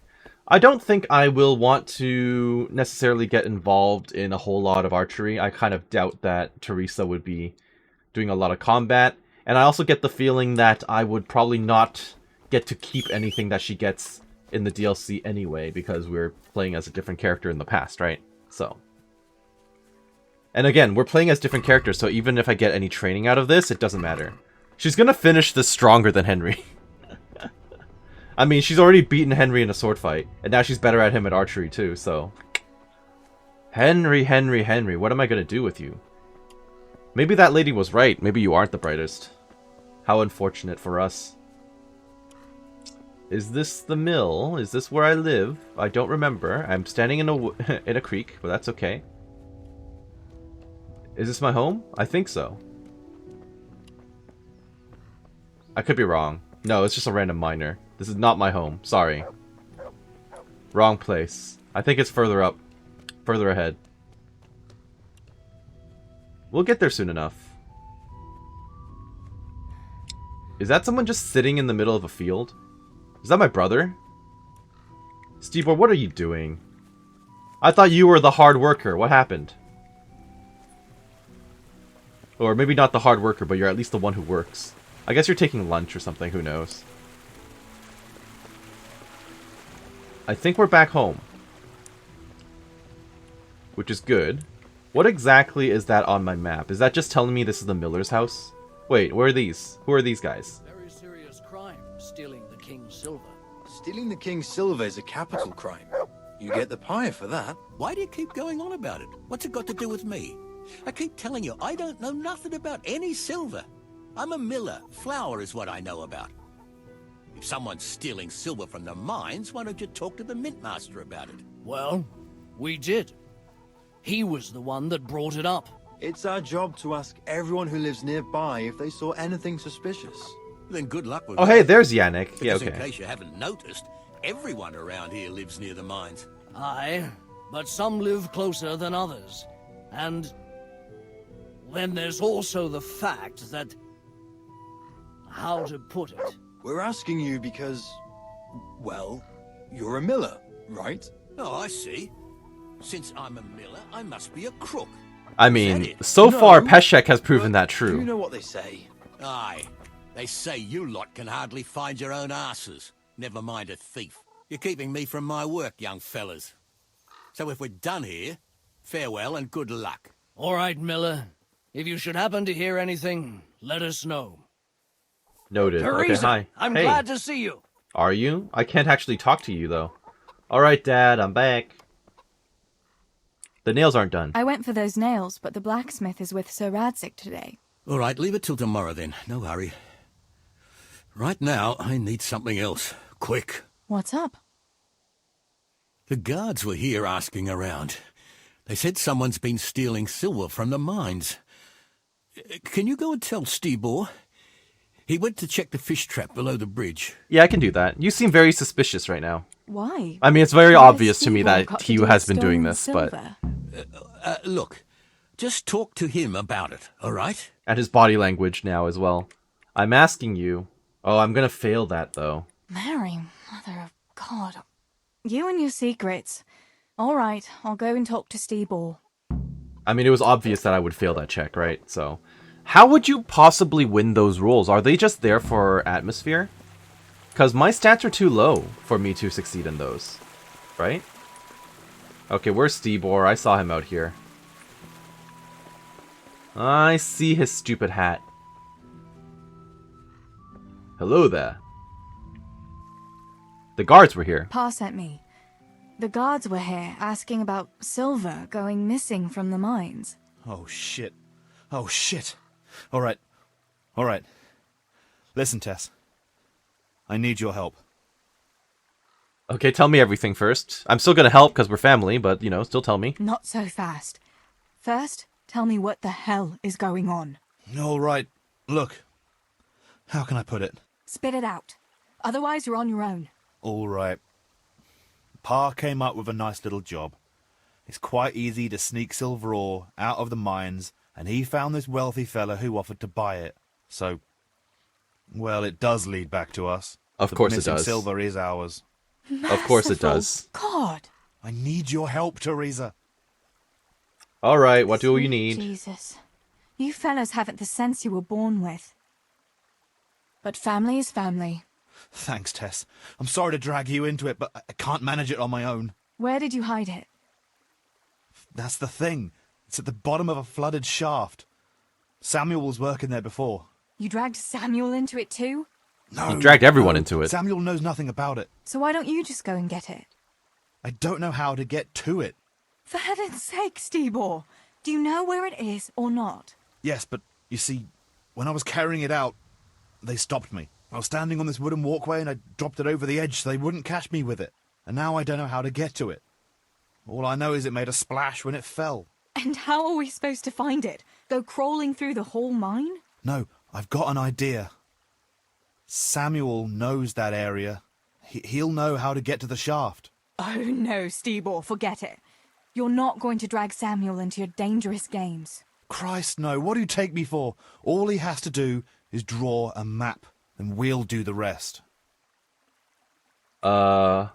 I don't think I will want to necessarily get involved in a whole lot of archery. I kind of doubt that Theresa would be doing a lot of combat. And I also get the feeling that I would probably not get to keep anything that she gets in the DLC anyway, because we're playing as a different character in the past, right? So. And again, we're playing as different characters, so even if I get any training out of this, it doesn't matter. She's gonna finish this stronger than Henry. I mean, she's already beaten Henry in a sword fight, and now she's better at him at archery too, so... Henry, what am I gonna do with you? Maybe that lady was right. Maybe you aren't the brightest. How unfortunate for us. Is this the mill? Is this where I live? I don't remember. I'm standing in a creek, but that's okay. Is this my home? I think so. I could be wrong. No, it's just a random miner. This is not my home. Sorry. Wrong place. I think it's further up. Further ahead. We'll get there soon enough. Is that someone just sitting in the middle of a field? Is that my brother? Steve, what are you doing? I thought you were the hard worker. What happened? Or maybe not the hard worker, but you're at least the one who works. I guess you're taking lunch or something, who knows. I think we're back home. Which is good. What exactly is that on my map? Is that just telling me this is the miller's house? Wait, where are these? Who are these guys? Very serious crime, stealing the king's silver. Stealing the king's silver is a capital crime. You get the pyre for that. Why do you keep going on about it? What's it got to do with me? I keep telling you, I don't know nothing about any silver. I'm a miller. Flour is what I know about. If someone's stealing silver from the mines, why don't you talk to the mint master about it? Well, we did. He was the one that brought it up. It's our job to ask everyone who lives nearby if they saw anything suspicious. Then good luck with Oh, that. hey, there's Yannick. Yeah, Because okay. in case you haven't noticed, everyone around here lives near the mines. Aye, but some live closer than others. And then there's also the fact that... how to put it? We're asking you because, well, you're a miller, right? Oh, I see. Since I'm a miller, I must be a crook. I mean, so far, Peshek has proven that Do true. you know what they say? Aye. They say you lot can hardly find your own asses. Never mind a thief. You're keeping me from my work, young fellas. So if we're done here, farewell and good luck. All right, Miller. If you should happen to hear anything, let us know. Noted. Theresa, Okay, hi. I'm Hey. glad to see you. Are you? I can't actually talk to you, though. Alright, Dad, I'm back. The nails aren't done. I went for those nails, but the blacksmith is with Sir Radzik today. All right, leave it till tomorrow then. No hurry. Right now, I need something else. Quick. What's up? The guards were here asking around. They said someone's been stealing silver from the mines. Can you go and tell Stibor? He went to check the fish trap below the bridge. Yeah, I can do that. You seem very suspicious right now. Why? I mean, it's very What has obvious to me Stibor that got to he do with has been doing stolen this, but... silver? Look, just talk to him about it, all right? And his body language now as well. I'm asking you... Oh, I'm gonna fail that, though. Mary, Mother of God. You and your secrets. All right, I'll go and talk to Stibor. I mean, it was obvious that I would fail that check, right? So... How would you possibly win those rolls? Are they just there for atmosphere? Because my stats are too low for me to succeed in those. Right? Okay, where's Stibor? I saw him out here. I see his stupid hat. Hello there. The guards were here. Pa sent me. The guards were here asking about silver going missing from the mines. Oh, shit. Oh, shit. All right. All right. Listen, Tess. I need your help. Okay, tell me everything first. I'm still gonna help because we're family, but, you know, still tell me. Not so fast. First, tell me what the hell is going on. All right. Look. How can I put it? Spit it out. Otherwise, you're on your own. All right. Pa came up with a nice little job. It's quite easy to sneak silver ore out of the mines, and he found this wealthy fella who offered to buy it. So, well, it does lead back to us. Of The course it missing does. silver is ours. Of course it does. God. I need your help, Theresa. Alright, what do you need? Jesus. You fellas haven't the sense you were born with. But family is family. Thanks, Tess. I'm sorry to drag you into it, but I can't manage it on my own. Where did you hide it? That's the thing. It's at the bottom of a flooded shaft. Samuel was working there before. You dragged Samuel into it too? No. He dragged everyone into it. Samuel knows nothing about it. So why don't you just go and get it? I don't know how to get to it. For heaven's sake, Stibor! Do you know where it is or not? Yes, but you see, when I was carrying it out, they stopped me. I was standing on this wooden walkway and I dropped it over the edge so they wouldn't catch me with it. And now I don't know how to get to it. All I know is it made a splash when it fell. And how are we supposed to find it? Go crawling through the whole mine? No, I've got an idea. Samuel knows that area. He'll know how to get to the shaft. Oh no, Stibor, forget it. You're not going to drag Samuel into your dangerous games. Christ, no. What do you take me for? All he has to do is draw a map, and we'll do the rest. Are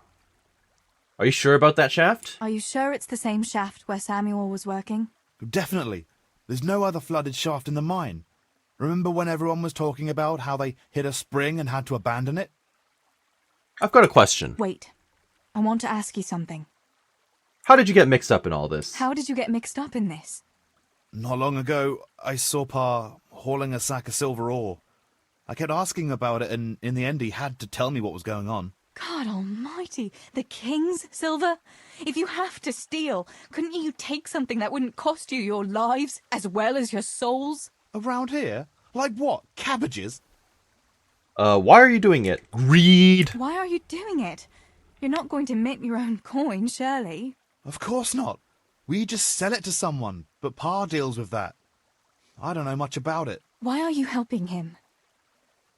you sure about that shaft? Are you sure it's the same shaft where Samuel was working? Definitely. There's no other flooded shaft in the mine. Remember when everyone was talking about how they hit a spring and had to abandon it? I've got a question. Wait. I want to ask you something. How did you get mixed up in all this? How did you get mixed up in this? Not long ago, I saw Pa hauling a sack of silver ore. I kept asking about it, and in the end he had to tell me what was going on. God almighty, the king's silver? If you have to steal, couldn't you take something that wouldn't cost you your lives as well as your souls? Around here? Like what? Cabbages? Why are you doing it? Greed! Why are you doing it? You're not going to mint your own coin, surely? Of course not. We just sell it to someone, but Pa deals with that. I don't know much about it. Why are you helping him?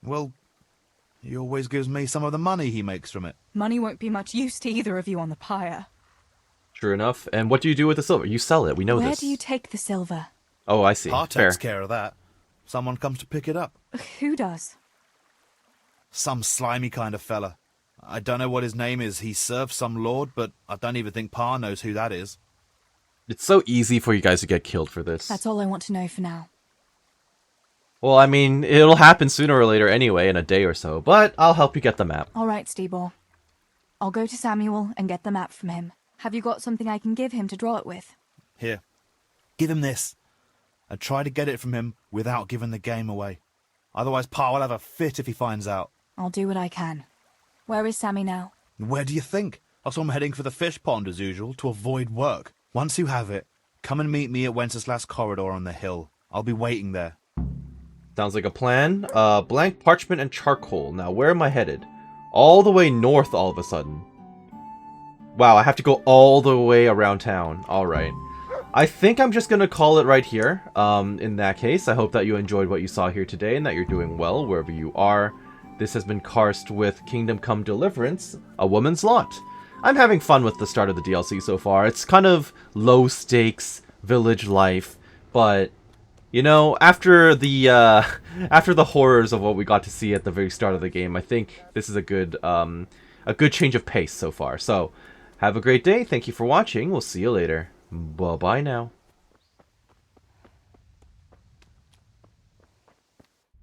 Well, he always gives me some of the money he makes from it. Money won't be much use to either of you on the pyre. True enough. And what do you do with the silver? You sell it. We know Where this. do you take the silver? Oh, I see. Pa Fair. takes care of that. Someone comes to pick it up. Who does? Some slimy kind of fella. I don't know what his name is. He serves some lord, but I don't even think Pa knows who that is. It's so easy for you guys to get killed for this. That's all I want to know for now. Well, I mean, it'll happen sooner or later anyway, in a day or so, but I'll help you get the map. All right, Steebor. I'll go to Samuel and get the map from him. Have you got something I can give him to draw it with? Here. Give him this. And try to get it from him without giving the game away. Otherwise, Pa will have a fit if he finds out. I'll do what I can. Where is Sammy now? Where do you think? I saw him heading for the fish pond as usual to avoid work. Once you have it, come and meet me at Wenceslas Corridor on the hill. I'll be waiting there. Sounds like a plan. Blank parchment and charcoal. Now, where am I headed? All the way north all of a sudden. Wow, I have to go all the way around town. Alright. I think I'm just going to call it right here. In that case, I hope that you enjoyed what you saw here today and that you're doing well wherever you are. This has been Karst with Kingdom Come Deliverance, A Woman's Lot. I'm having fun with the start of the DLC so far. It's kind of low stakes village life, but you know, after the horrors of what we got to see at the very start of the game, I think this is a good change of pace so far. So, have a great day. Thank you for watching. We'll see you later. Bye-bye now.